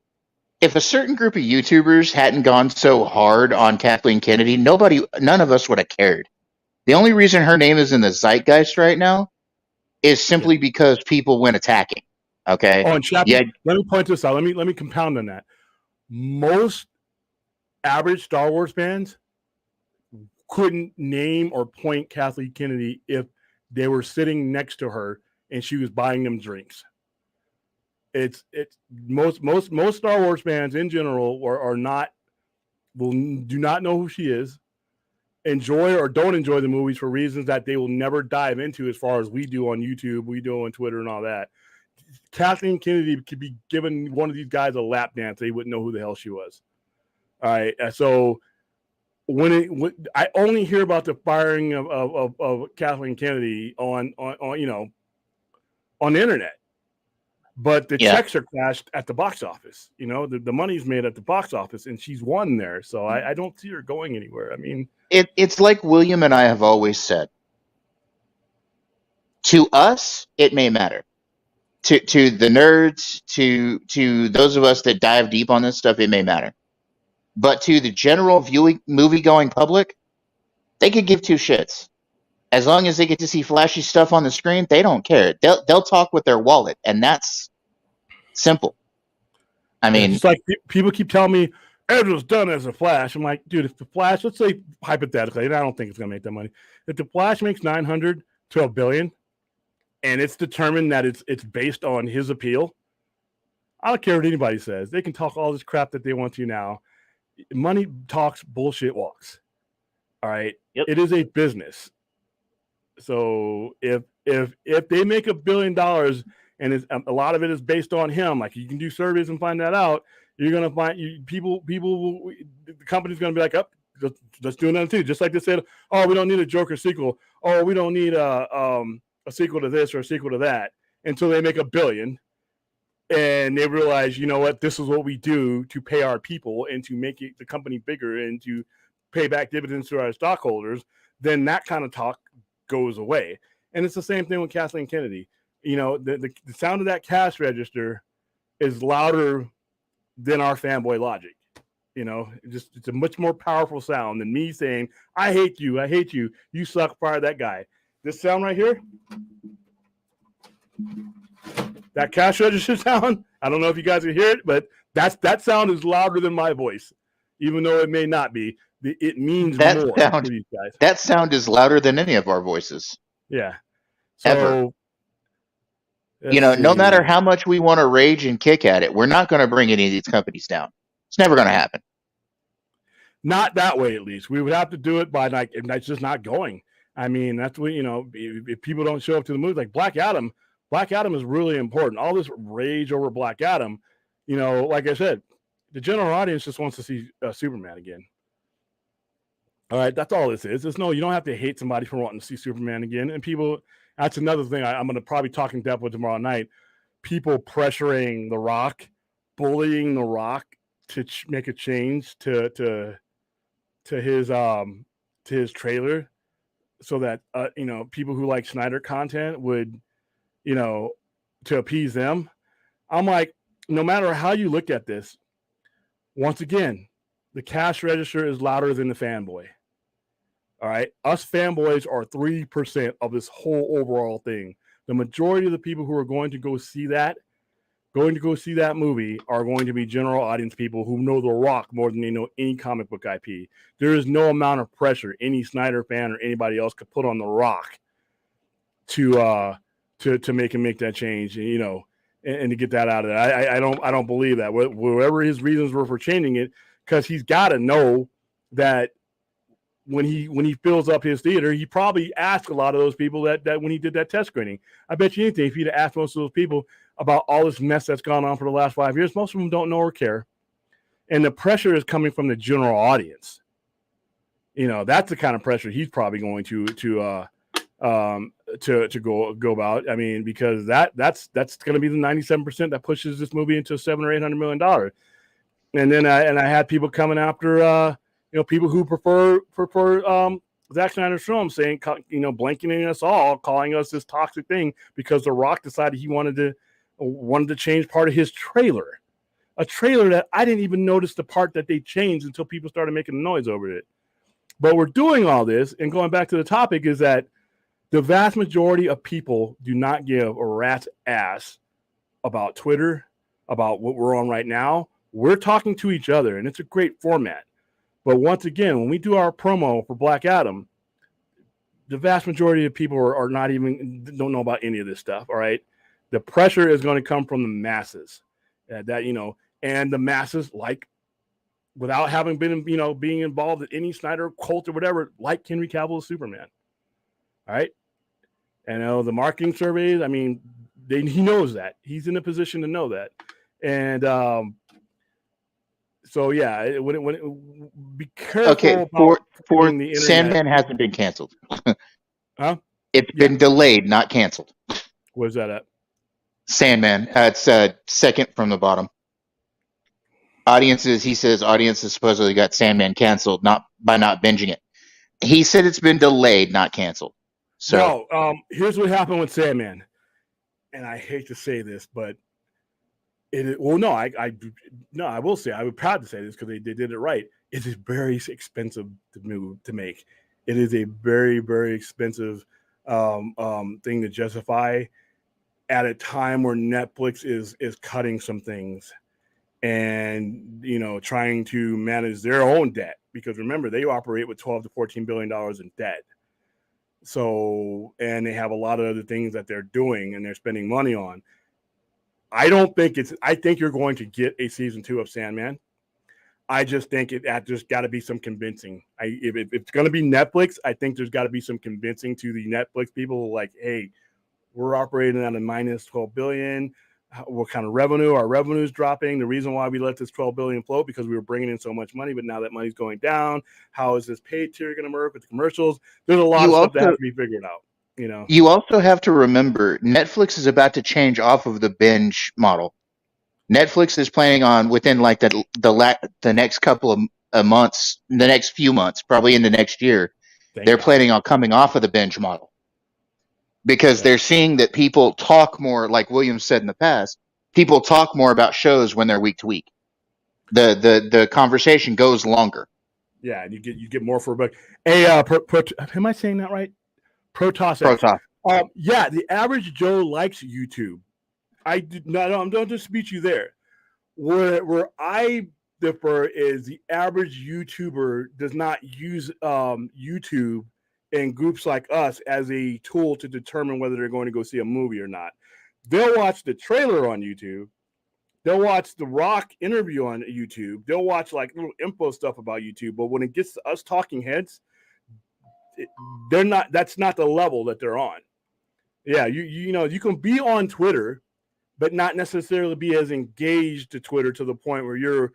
If a certain group of YouTubers hadn't gone so hard on Kathleen Kennedy, none of us would have cared. The only reason her name is in the zeitgeist right now is simply because people went attacking. Okay. Oh, and Chappie, Yeah. let me point this out. Let me compound on that. Most average Star Wars fans couldn't name or point Kathleen Kennedy if they were sitting next to her and she was buying them drinks. It's most Star Wars fans in general do not know who she is, enjoy or don't enjoy the movies for reasons that they will never dive into as far as we do on YouTube, we do on Twitter and all that. Kathleen Kennedy could be giving one of these guys a lap dance, they wouldn't know who the hell she was. All right, so when I only hear about the firing of Kathleen Kennedy on the internet. But the checks are cashed at the box office. The money's made at the box office, and she's won there. So I don't see her going anywhere. I mean, it's like William and I have always said. To us, it may matter. To the nerds, to those of us that dive deep on this stuff, it may matter. But to the general movie-going public, they could give two shits. As long as they get to see flashy stuff on the screen, they don't care. They'll talk with their wallet, and that's simple. I Yeah, mean, just like people keep telling me Ezra's done as a Flash. I'm like, dude, if the Flash, let's say hypothetically, and I don't think it's gonna make that money. If the Flash makes 900 to $1 billion, and it's determined that it's based on his appeal, I don't care what anybody says. They can talk all this crap that they want to now. Money talks, bullshit walks. All right, Yep. It is a business. So if they make $1 billion and it's, a lot of it is based on him, like you can do surveys and find that out, you're gonna find people. The company's gonna be like, up, let's do another too. Just like they said, oh, we don't need a Joker sequel. Oh, we don't need a sequel to this or a sequel to that until they make $1 billion. And they realize, you know what, this is what we do to pay our people and to make the company bigger and to pay back dividends to our stockholders. Then that kind of talk goes away. And it's the same thing with Kathleen Kennedy. You know, the sound of that cash register is louder than our fanboy logic. You know, it's a much more powerful sound than me saying, I hate you, you suck, fire that guy. This sound right here, that cash register sound, I don't know if you guys can hear it, but that sound is louder than my voice, even though it may not be. It means that more sound to these guys. that sound is louder than any of our voices. Yeah. Ever. So, No matter how much we want to rage and kick at it, we're not going to bring any of these companies down. It's never going to happen. Not that way, at least. We would have to do it by like, and that's just not going. I mean, that's what, if people don't show up to the movies, like Black Adam is really important. All this rage over Black Adam, like I said, the general audience just wants to see Superman again. All right, that's all this is. You don't have to hate somebody for wanting to see Superman again. And people, that's another thing I'm going to probably talk in depth with tomorrow night. People pressuring The Rock, bullying The Rock to make a change to his trailer, so that people who like Snyder content would, to appease them. I'm like, no matter how you look at this, once again, the cash register is louder than the fanboy. All right, us fanboys are 3% of this whole overall thing. The majority of the people who are going to go see that movie are going to be general audience people who know The Rock more than they know any comic book IP. There is no amount of pressure any Snyder fan or anybody else could put on The Rock to make him make that change, and to get that out of there. I don't believe that. Whatever his reasons were for changing it, because he's got to know that when he fills up his theater, he probably asked a lot of those people that when he did that test screening. I bet you anything, if he'd asked most of those people about all this mess that's gone on for the last 5 years, most of them don't know or care. And the pressure is coming from the general audience. That's the kind of pressure he's probably going to go about. I mean, because that's going to be the 97% that pushes this movie into $700 or $800 million. And then I had people coming after people who prefer Zack Snyder's film, saying, blanketing us all, calling us this toxic thing because The Rock decided he wanted to change part of his trailer, a trailer that I didn't even notice the part that they changed until people started making noise over it. But we're doing all this, and going back to the topic, is that the vast majority of people do not give a rat's ass about Twitter, about what we're on right now. We're talking to each other, and it's a great format. But once again, when we do our promo for Black Adam, the vast majority of people are not even, don't know about any of this stuff. All right. The pressure is going to come from the masses and the masses, like, without having been, being involved in any Snyder cult or whatever, like Henry Cavill as Superman. All right. And the marketing surveys, I mean, he knows that. He's in a position to know that. And, so yeah, when it, be careful. Okay, about for the Sandman hasn't been canceled. Huh? It's been delayed, not canceled. Where's that at? Sandman, it's second from the bottom. He says audiences supposedly got Sandman canceled by not binging it. He said it's been delayed, not canceled. So here's what happened with Sandman, and I hate to say this, but I will say, I would proud to say this because they did it right. It is very expensive to make. It is a very, very expensive thing to justify at a time where Netflix is cutting some things and trying to manage their own debt, because remember, they operate with $12 to $14 billion in debt. So, and they have a lot of other things that they're doing and they're spending money on. I think you're going to get a season 2 of Sandman. I just think there's got to be some convincing. If it's going to be Netflix, I think there's got to be some convincing to the Netflix people, like, hey, we're operating at a minus 12 billion. What kind of revenue? Our revenue is dropping. The reason why we let this 12 billion float because we were bringing in so much money, but now that money's going down. How is this paid tier going to work with the commercials? There's a lot of stuff that has to be figured out. You also have to remember Netflix is about to change off of the binge model. Netflix is planning on within like the next couple of months, the next few months, probably into next year, they're planning on coming off of the binge model because they're seeing that people talk more, like William said in the past, people talk more about shows when they're week to week. The conversation goes longer. Yeah, and you get more for a buck. Hey, am I saying that right? Protoss. Yeah, the average Joe likes YouTube. I don't dispute you there. Where I differ is the average YouTuber does not use YouTube and groups like us as a tool to determine whether they're going to go see a movie or not. They'll watch the trailer on YouTube. They'll watch the Rock interview on YouTube. They'll watch like little info stuff about YouTube. But when it gets to us talking heads, they're not. That's not the level that they're on. Yeah, you can be on Twitter, but not necessarily be as engaged to Twitter to the point where you're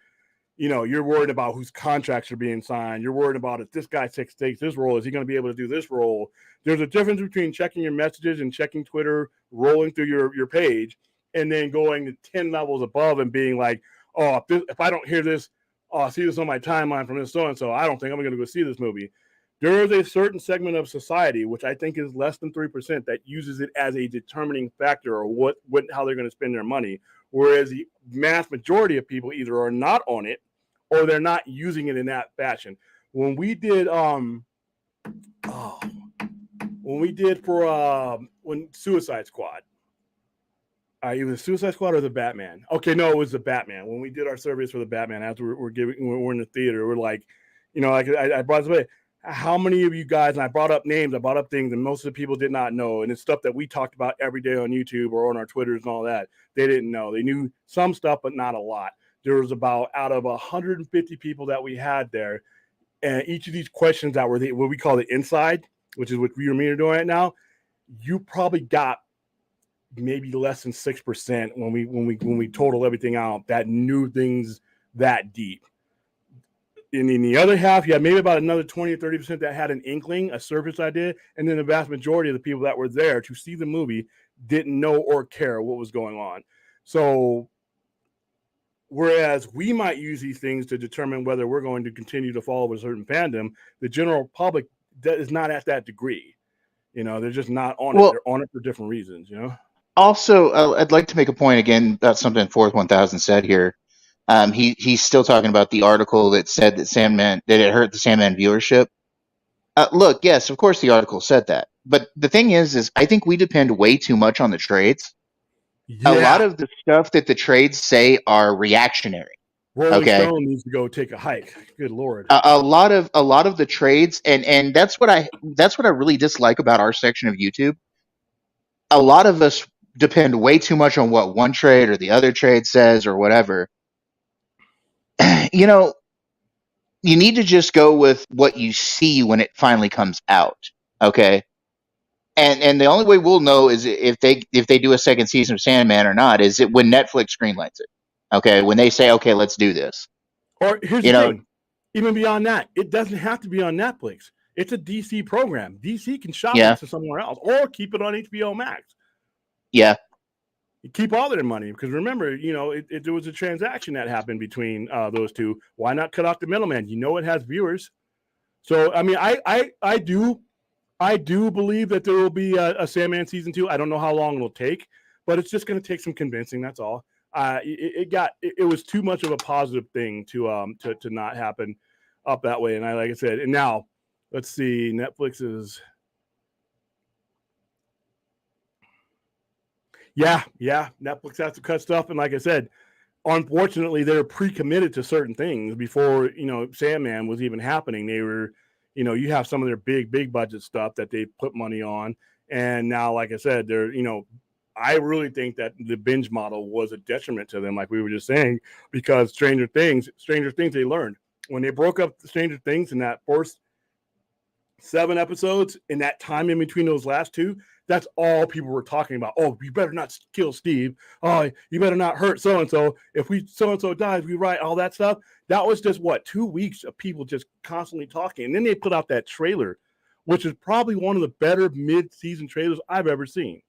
worried about whose contracts are being signed. You're worried about if this guy takes this role, is he going to be able to do this role? There's a difference between checking your messages and checking Twitter, rolling through your page, and then going to 10 levels above and being like, oh, if I don't hear this, I see this on my timeline from this so-and-so, I don't think I'm going to go see this movie. There is a certain segment of society, which I think is less than 3%, that uses it as a determining factor or how they're going to spend their money. Whereas the mass majority of people either are not on it or they're not using it in that fashion. When we did when Suicide Squad, it was Suicide Squad or the Batman. Okay, no, it was the Batman. When we did our surveys for the Batman, after we're in the theater, we're like, I brought this up. How many of you guys, and I brought up names, I brought up things, and most of the people did not know. And it's stuff that we talked about every day on YouTube or on our Twitters and all that. They didn't know. They knew some stuff, but not a lot. There was out of 150 people that we had there, and each of these questions that were what we call the inside, which is what you and me are doing right now, you probably got maybe less than 6% when we total everything out that knew things that deep. And in the other half, you had maybe about another 20 or 30% that had an inkling, a surface idea, and then the vast majority of the people that were there to see the movie didn't know or care what was going on. So, whereas we might use these things to determine whether we're going to continue to follow a certain fandom, the general public is not at that degree. They're just not on it. They're on it for different reasons, Also, I'd like to make a point again about something Fourth 1000 said here. He's still talking about the article that said that it hurt the Sandman viewership. Look, yes, of course the article said that, but the thing is I think we depend way too much on the trades. Yeah. A lot of the stuff that the trades say are reactionary. Rolling Stone needs to go take a hike. Good Lord. A lot of the trades, and that's what I really dislike about our section of YouTube. A lot of us depend way too much on what one trade or the other trade says or whatever. You need to just go with what you see when it finally comes out. Okay. And the only way we'll know is if they do a second season of Sandman or not is it when Netflix greenlights it. Okay. When they say, okay, let's do this. Or here's the thing. Even beyond that, it doesn't have to be on Netflix. It's a DC program. DC can shop it to somewhere else or keep it on HBO Max. Yeah. Keep all their money, because remember, there was a transaction that happened between those two. Why not cut off the middleman? It has viewers. So I mean, I do believe that there will be a Sandman season 2. I don't know how long it'll take, but it's just going to take some convincing. That's all. It was too much of a positive thing to not happen up that way. And like I said, and now let's see, Netflix is. Yeah, Netflix has to cut stuff, and like I said, unfortunately, they're pre-committed to certain things before Sandman was even happening. They were, you have some of their big budget stuff that they put money on, and now, like I said, they're I really think that the binge model was a detriment to them, like we were just saying, because Stranger Things, they learned when they broke up Stranger Things in that first 7 episodes, in that time in between those last 2, that's all people were talking about. Oh, you better not kill Steve. Oh, you better not hurt so-and-so. If so-and-so dies, we write all that stuff. That was just 2 weeks of people just constantly talking. And then they put out that trailer, which is probably one of the better mid-season trailers I've ever seen.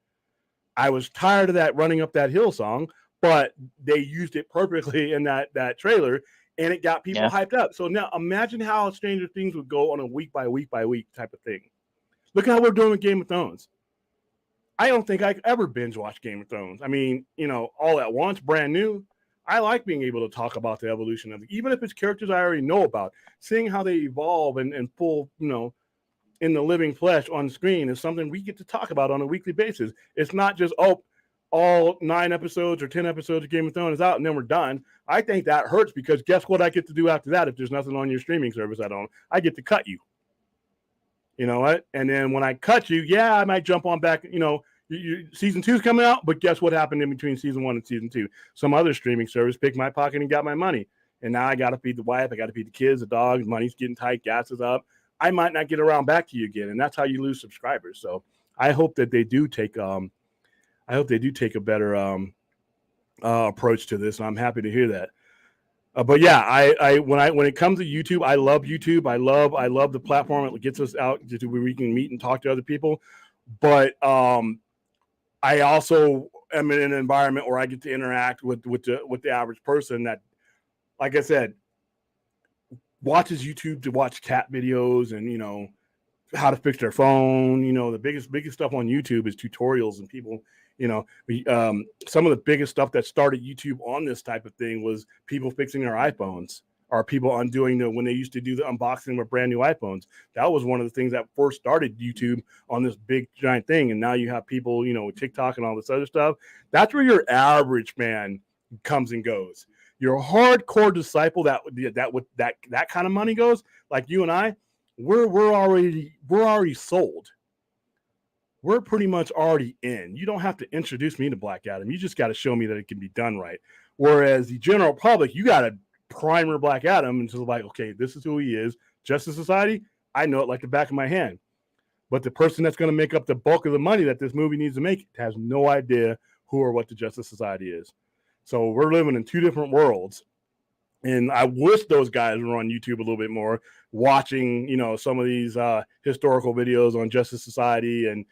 I was tired of that running up that hill song, but they used it perfectly in that trailer, and it got people hyped up. So now imagine how Stranger Things would go on a week by week type of thing. Look at how we're doing with Game of Thrones. I don't think I ever binge watch Game of Thrones. I mean, all at once, brand new. I like being able to talk about the evolution of it, even if it's characters I already know about. Seeing how they evolve and full, in the living flesh on screen is something we get to talk about on a weekly basis. It's not just, all 9 episodes or 10 episodes of Game of Thrones is out and then we're done. I think that hurts because guess what I get to do after that if there's nothing on your streaming service I get to cut you. You know what? And then when I cut you, I might jump on back, season 2 is coming out, but guess what happened in between season 1 and season 2? Some other streaming service picked my pocket and got my money. And now I got to feed the wife. I got to feed the kids, the dogs. Money's getting tight. Gas is up. I might not get around back to you again. And that's how you lose subscribers. So I hope that they do take, a better approach to this. And I'm happy to hear that. But yeah, when it comes to YouTube, I love YouTube. I love the platform. It gets us out to where we can meet and talk to other people. But I also am in an environment where I get to interact with the average person that, like I said, watches YouTube to watch cat videos and how to fix their phone. The biggest stuff on YouTube is tutorials and people. Some of the biggest stuff that started YouTube on this type of thing was people fixing their iPhones or people undoing when they used to do the unboxing of brand new iPhones. That was one of the things that first started YouTube on this big giant thing. And now you have people, with TikTok and all this other stuff. That's where your average man comes and goes. Your hardcore disciple that kind of money goes, like you and I, we're already sold. We're pretty much already in. You don't have to introduce me to Black Adam. You just got to show me that it can be done right. Whereas the general public, you got to primer Black Adam until like, okay, this is who he is. Justice Society, I know it like the back of my hand. But the person that's going to make up the bulk of the money that this movie needs to make has no idea who or what the Justice Society is. So we're living in 2 different worlds. And I wish those guys were on YouTube a little bit more, watching, some of these historical videos on Justice Society and,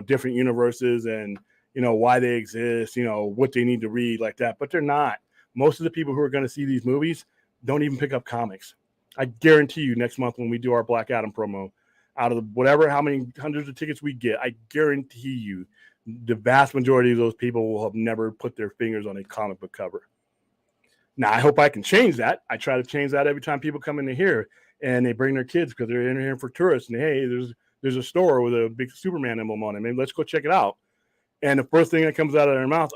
different universes and, why they exist, what they need to read like that. But they're not. Most of the people who are going to see these movies don't even pick up comics. I guarantee you next month when we do our Black Adam promo, out of how many hundreds of tickets we get, I guarantee you the vast majority of those people will have never put their fingers on a comic book cover. Now, I hope I can change that. I try to change that every time people come into here and they bring their kids because they're in here for tourists. And hey, there's a store with a big Superman emblem on it. Maybe let's go check it out. And the first thing that comes out of their mouth,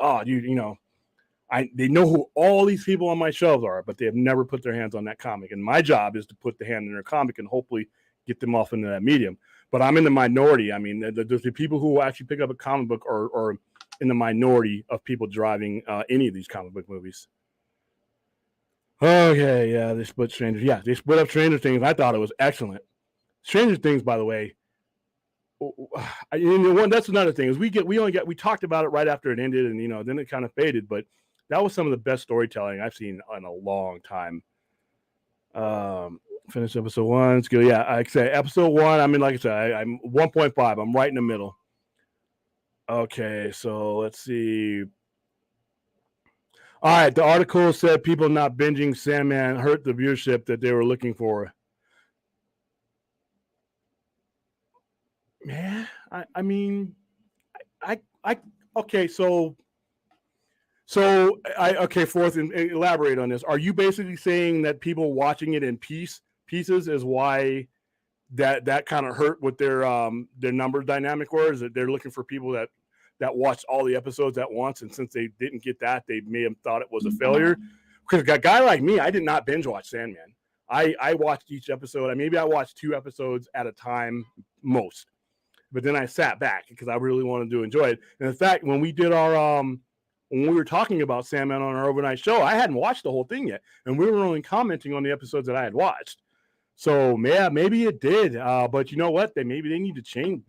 they know who all these people on my shelves are, but they have never put their hands on that comic. And my job is to put the hand in their comic and hopefully get them off into that medium. But I'm in the minority. I mean, the people who will actually pick up a comic book are in the minority of people driving any of these comic book movies. Okay, yeah, they split Stranger. Yeah, they split up Stranger Things. I thought it was excellent. Stranger Things, by the way, that's another thing is we talked about it right after it ended, and then it kind of faded. But that was some of the best storytelling I've seen in a long time. Finish episode 1. Let's go. Yeah, I say episode 1. I mean, like I said, I'm 1.5. I'm right in the middle. Okay, so let's see. All right, the article said people not binging Sandman hurt the viewership that they were looking for. Yeah, I mean, okay, fourth, and elaborate on this. Are you basically saying that people watching it in pieces is why that kind of hurt what their number dynamic was. That they're looking for people that watched all the episodes at once, and since they didn't get that, they may have thought it was a failure. Because a guy like me, I did not binge watch Sandman. I watched each episode. Maybe I watched 2 episodes at a time most, but then I sat back because I really wanted to enjoy it. And in fact, when we did our when we were talking about Sandman on our overnight show, I hadn't watched the whole thing yet, and we were only commenting on the episodes that I had watched. So yeah, maybe it did, but you know what? They need to change.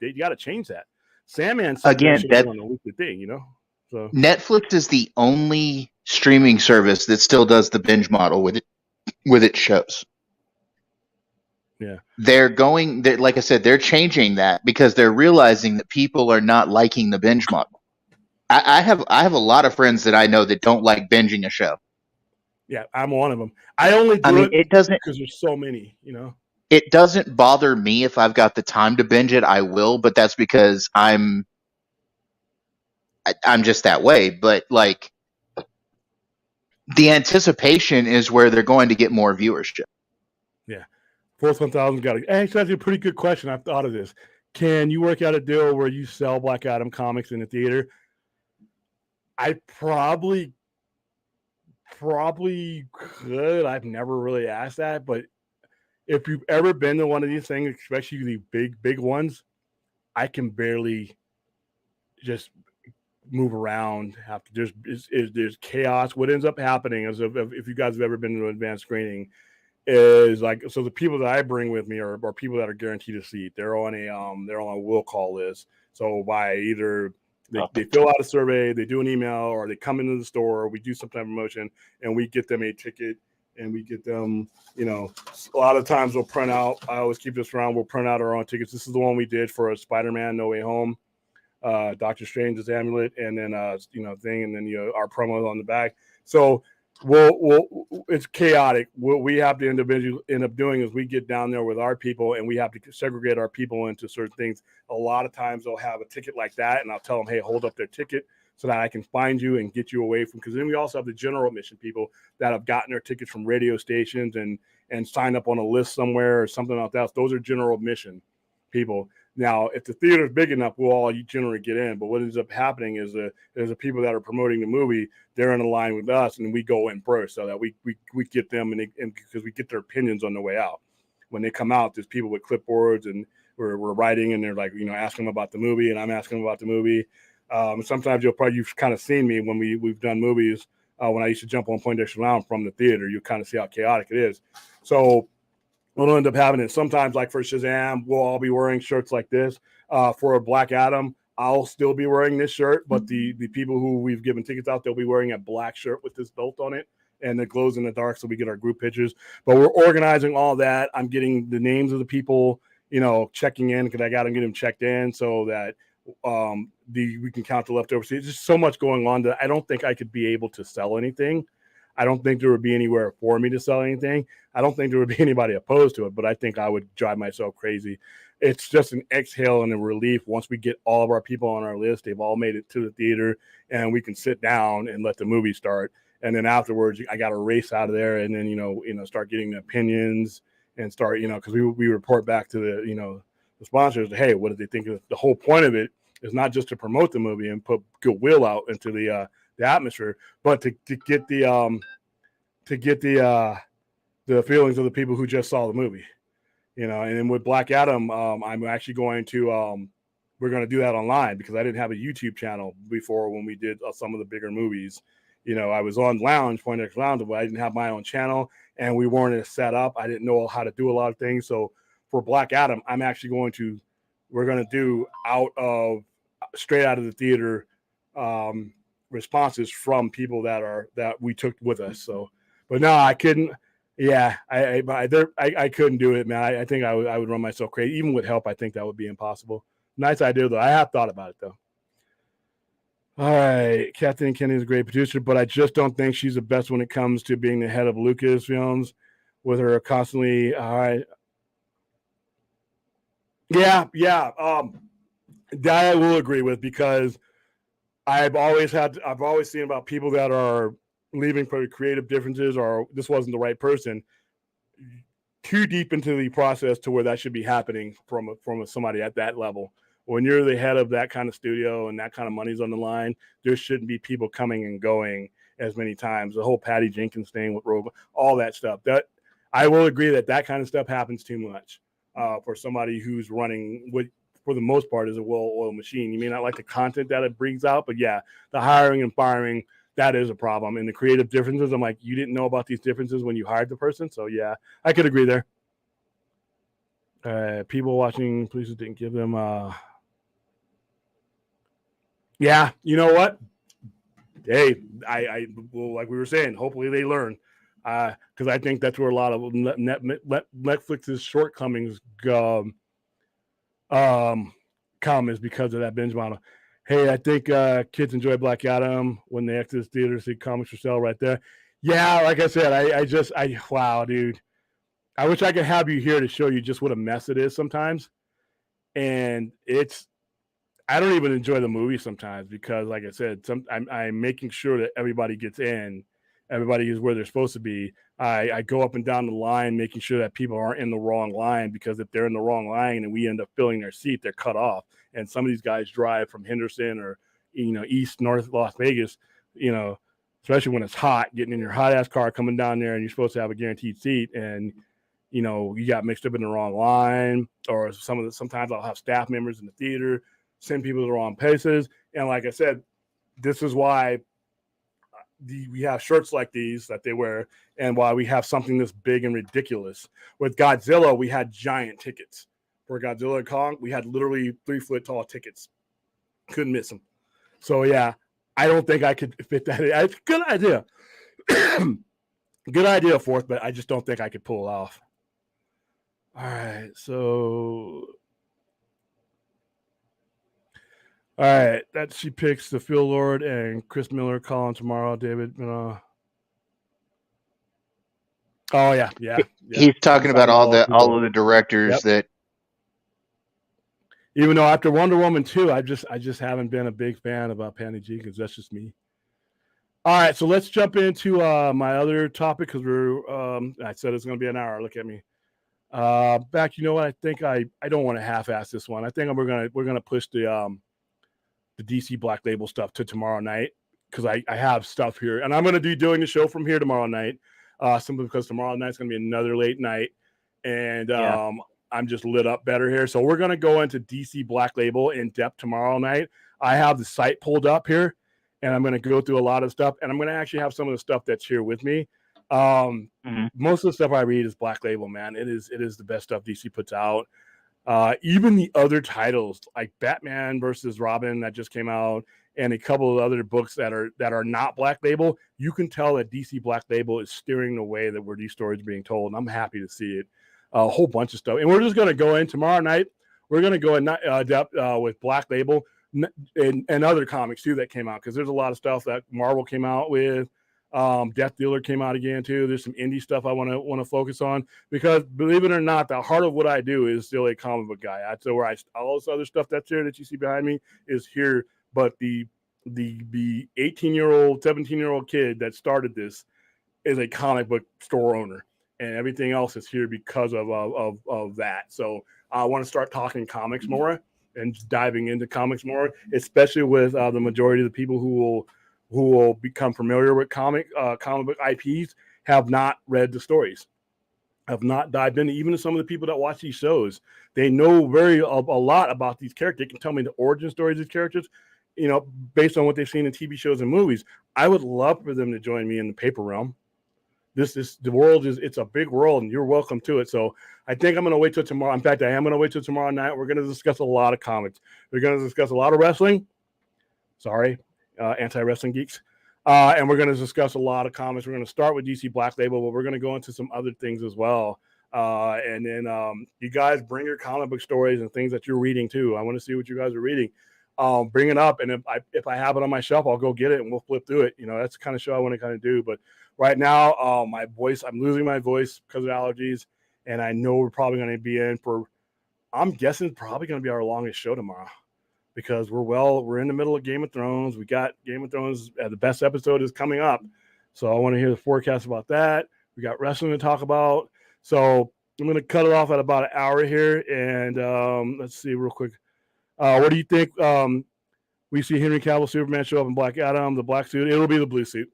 They got to change that. Sandman Again, should be on a weekly thing, you know. So Netflix is the only streaming service that still does the binge model with its shows. Yeah, like I said, they're changing that because they're realizing that people are not liking the binge model. I have a lot of friends that I know that don't like binging a show. Yeah, I'm one of them. I only do it doesn't because there's so many, you know. It doesn't bother me if I've got the time to binge it. I will, but that's because I'm just that way. But like, the anticipation is where they're going to get more viewership. Yeah, Fourth 1000 got it. Hey, that's actually a pretty good question. I've thought of this. Can you work out a deal where you sell Black Adam comics in the theater? I probably could. I've never really asked that, but if you've ever been to one of these things, especially the big ones, I can barely just move around. There's chaos. What ends up happening is if you guys have ever been to an advanced screening, is like, so the people that I bring with me are people that are guaranteed a seat. They're on a will call list. So by either they fill out a survey, they do an email, or they come into the store, we do some type of promotion, and we get them a ticket, and we get them, you know, a lot of times we'll print out, I always keep this around, we'll print out our own tickets. This is the one we did for a Spider-Man No Way Home, Doctor Strange's amulet, and then thing, and then our promo on the back. So we'll it's chaotic. What we have to end up doing is we get down there with our people, and we have to segregate our people into certain things. A lot of times they'll have a ticket like that, and I'll tell them, hey, hold up their ticket so that I can find you and get you away from, because then we also have the general admission people that have gotten their tickets from radio stations and signed up on a list somewhere or something like that. Those are general admission people. Now, if the theater is big enough, we'll all generally get in. But what ends up happening is there's the people that are promoting the movie, they're in a line with us, and we go in first so that we get them, and because we get their opinions on the way out. When they come out, there's people with clipboards, and we're writing, and they're like, asking them about the movie, and I'm asking them about the movie. Sometimes you've kind of seen me when we've done movies. When I used to jump on Poindexter Lounge from the theater, you kind of see how chaotic it is. So what'll end up happening is sometimes, like for Shazam, we'll all be wearing shirts like this. For a Black Adam, I'll still be wearing this shirt, but the people who we've given tickets out, they'll be wearing a black shirt with this belt on it, and it glows in the dark, so we get our group pictures. But we're organizing all that. I'm getting the names of the people, checking in, because I got to get them checked in so that we can count the leftovers. There's just so much going on that I don't think I could be able to sell anything. I don't think there would be anywhere for me to sell anything. I don't think there would be anybody opposed to it, but I think I would drive myself crazy. It's just an exhale and a relief once we get all of our people on our list. They've all made it to the theater, and we can sit down and let the movie start. And then afterwards, I got to race out of there, and then start getting the opinions and start because we report back to the sponsors. Hey, what did they think of the whole point of it? Is not just to promote the movie and put goodwill out into the atmosphere, but to get the feelings of the people who just saw the movie, And then with Black Adam, I'm actually going to we're going to do that online, because I didn't have a YouTube channel before when we did some of the bigger movies. I was on Poindexter Lounge, but I didn't have my own channel, and we weren't set up. I didn't know how to do a lot of things. So for Black Adam, I'm actually we're going to do straight out of the theater responses from people that we took with us. So, but no, I couldn't. Yeah, I couldn't do it, man. I think I would run myself crazy. Even with help, I think that would be impossible. Nice idea, though. I have thought about it, though. All right, Kathleen Kennedy is a great producer, but I just don't think she's the best when it comes to being the head of Lucasfilms, with her constantly. All right. Yeah. That I will agree with, because I've always seen about people that are leaving for creative differences, or this wasn't the right person. too deep into the process to where that should be happening from somebody at that level. When you're the head of that kind of studio and that kind of money's on the line, there shouldn't be people coming and going as many times. The whole Patty Jenkins thing with Robo, all that stuff. That I will agree that kind of stuff happens too much for somebody who's running with, for the most part, is a well-oiled machine. You may not like the content that it brings out, but yeah, the hiring and firing, that is a problem. And the creative differences, I'm like, you didn't know about these differences when you hired the person. So yeah, I could agree there. People watching, please didn't give them. Yeah, you know what? Hey, I well, like we were saying, hopefully they learn, because I think that's where a lot of Netflix's shortcomings come is because of that binge model. Hey, I think kids enjoy Black Adam when they exit the theater, see comics for sale right there. Yeah, like I said, I wow, dude. I wish I could have you here to show you just what a mess it is sometimes. And I don't even enjoy the movie sometimes because, like I said, I'm making sure that everybody gets in, everybody is where they're supposed to be. I go up and down the line, making sure that people aren't in the wrong line, because if they're in the wrong line and we end up filling their seat, they're cut off. And some of these guys drive from Henderson or, east, north Las Vegas, especially when it's hot, getting in your hot ass car, coming down there, and you're supposed to have a guaranteed seat, and you got mixed up in the wrong line, or sometimes I'll have staff members in the theater send people to the wrong places. And like I said, this is why we have shirts like these that they wear, and why we have something this big and ridiculous. With Godzilla, we had giant tickets. For Godzilla and Kong, we had literally 3-foot tall tickets. Couldn't miss them. So yeah, I don't think I could fit that in. It's a good idea. Good idea, Fourth, but I just don't think I could pull it off. All right, so all right, that she picks the Phil Lord and Chris Miller calling tomorrow, David. Oh yeah. He's talking about all of the directors that. Even though after Wonder Woman 2, I just haven't been a big fan about Patty Jenkins. That's just me. All right, so let's jump into my other topic, because I said it's going to be an hour. Look at me. Back, you know what? I think I don't want to half-ass this one. I think we're gonna push the DC Black Label stuff to tomorrow night, because I have stuff here, and I'm going to be doing the show from here tomorrow night, simply because tomorrow night's going to be another late night, and I'm just lit up better here. So we're going to go into DC Black Label in depth tomorrow night. I have the site pulled up here, and I'm going to go through a lot of stuff, and I'm going to actually have some of the stuff that's here with me. Most of the stuff I read is Black Label, man. It is the best stuff DC puts out. Even the other titles like Batman versus Robin that just came out, and a couple of other books that are not Black Label, you can tell that DC Black Label is steering the way that where these stories are being told, and I'm happy to see it. A whole bunch of stuff, and we're just going to go in tomorrow night. We're going to go in depth with Black Label and other comics too that came out, because there's a lot of stuff that Marvel came out with. Death Dealer came out again too. There's some indie stuff I want to focus on, because believe it or not, the heart of what I do is still a comic book guy. So where all this other stuff that's here that you see behind me is here, but the 18-year-old, 17-year-old kid that started this is a comic book store owner, and everything else is here because of that. So I want to start talking comics more and diving into comics more, especially with the majority of the people who will become familiar with comic book IPs have not read the stories, have not dived into. Even some of the people that watch these shows, they know a lot about these characters. They can tell me the origin stories of these characters, based on what they've seen in TV shows and movies. I would love for them to join me in the paper realm. It's a big world, and you're welcome to it. So I think I'm going to wait till tomorrow. In fact, I am going to wait till tomorrow night. We're going to discuss a lot of comics. We're going to discuss a lot of wrestling. Sorry. Anti-wrestling geeks, and we're going to discuss a lot of comics. We're going to start with DC Black Label, but we're going to go into some other things as well, and then you guys bring your comic book stories and things that you're reading too. I want to see what you guys are reading. Bring it up, and if I have it on my shelf, I'll go get it and we'll flip through it. That's the kind of show I want to kind of do. But right now, my voice, I'm losing my voice because of allergies, and I know we're probably going to be in for, I'm guessing, probably going to be our longest show tomorrow, because we're in the middle of Game of Thrones. We got Game of Thrones. The best episode is coming up. So I want to hear the forecast about that. We got wrestling to talk about. So I'm going to cut it off at about an hour here. And let's see real quick. What do you think? We see Henry Cavill Superman show up in Black Adam, the black suit. It'll be the blue suit.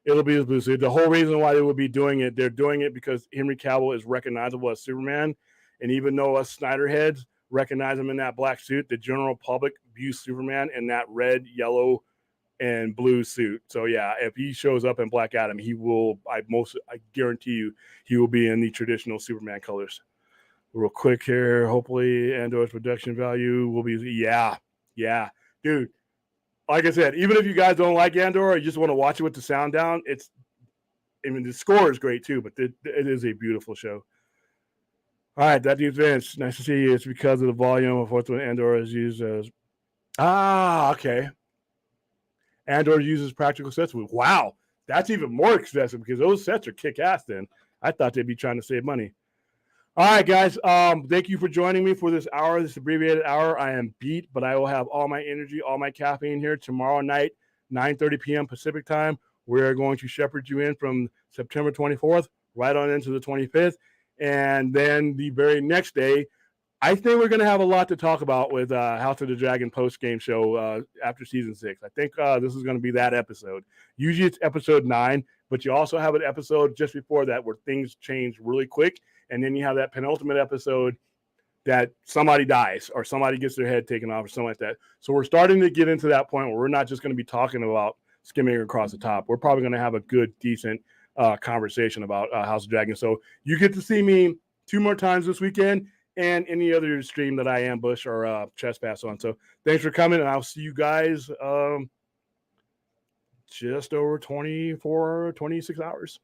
It'll be the blue suit. The whole reason why they would be doing it, they're doing it because Henry Cavill is recognizable as Superman. And even though us Snyder heads recognize him in that black suit, the general public views Superman in that red, yellow, and blue suit. So yeah, if he shows up in Black Adam, he will. I guarantee you, he will be in the traditional Superman colors. Real quick here. Hopefully, Andor's production value will be. Yeah, dude. Like I said, even if you guys don't like Andor, or you just want to watch it with the sound down, the score is great too, but it is a beautiful show. All right, that dude's Vince. Nice to see you. It's because of the volume of what Andor is used as. Okay. Andor uses practical sets. Wow, that's even more expensive because those sets are kick-ass then. I thought they'd be trying to save money. All right, guys. Thank you for joining me for this hour, this abbreviated hour. I am beat, but I will have all my energy, all my caffeine here tomorrow night, 9:30 p.m. Pacific time. We're going to shepherd you in from September 24th right on into the 25th. And then the very next day, I think we're going to have a lot to talk about with House of the Dragon post-game show after season 6. I think this is going to be that episode. Usually it's episode 9, but you also have an episode just before that where things change really quick. And then you have that penultimate episode that somebody dies or somebody gets their head taken off or something like that. So we're starting to get into that point where we're not just going to be talking about skimming across the top. We're probably going to have a good, decent conversation about House of Dragon. So you get to see me 2 more times this weekend and any other stream that I ambush or trespass on. So thanks for coming, and I'll see you guys just over 26 hours.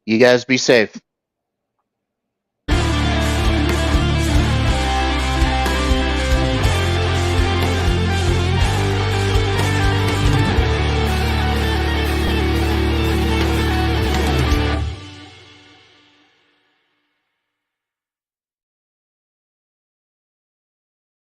You guys be safe.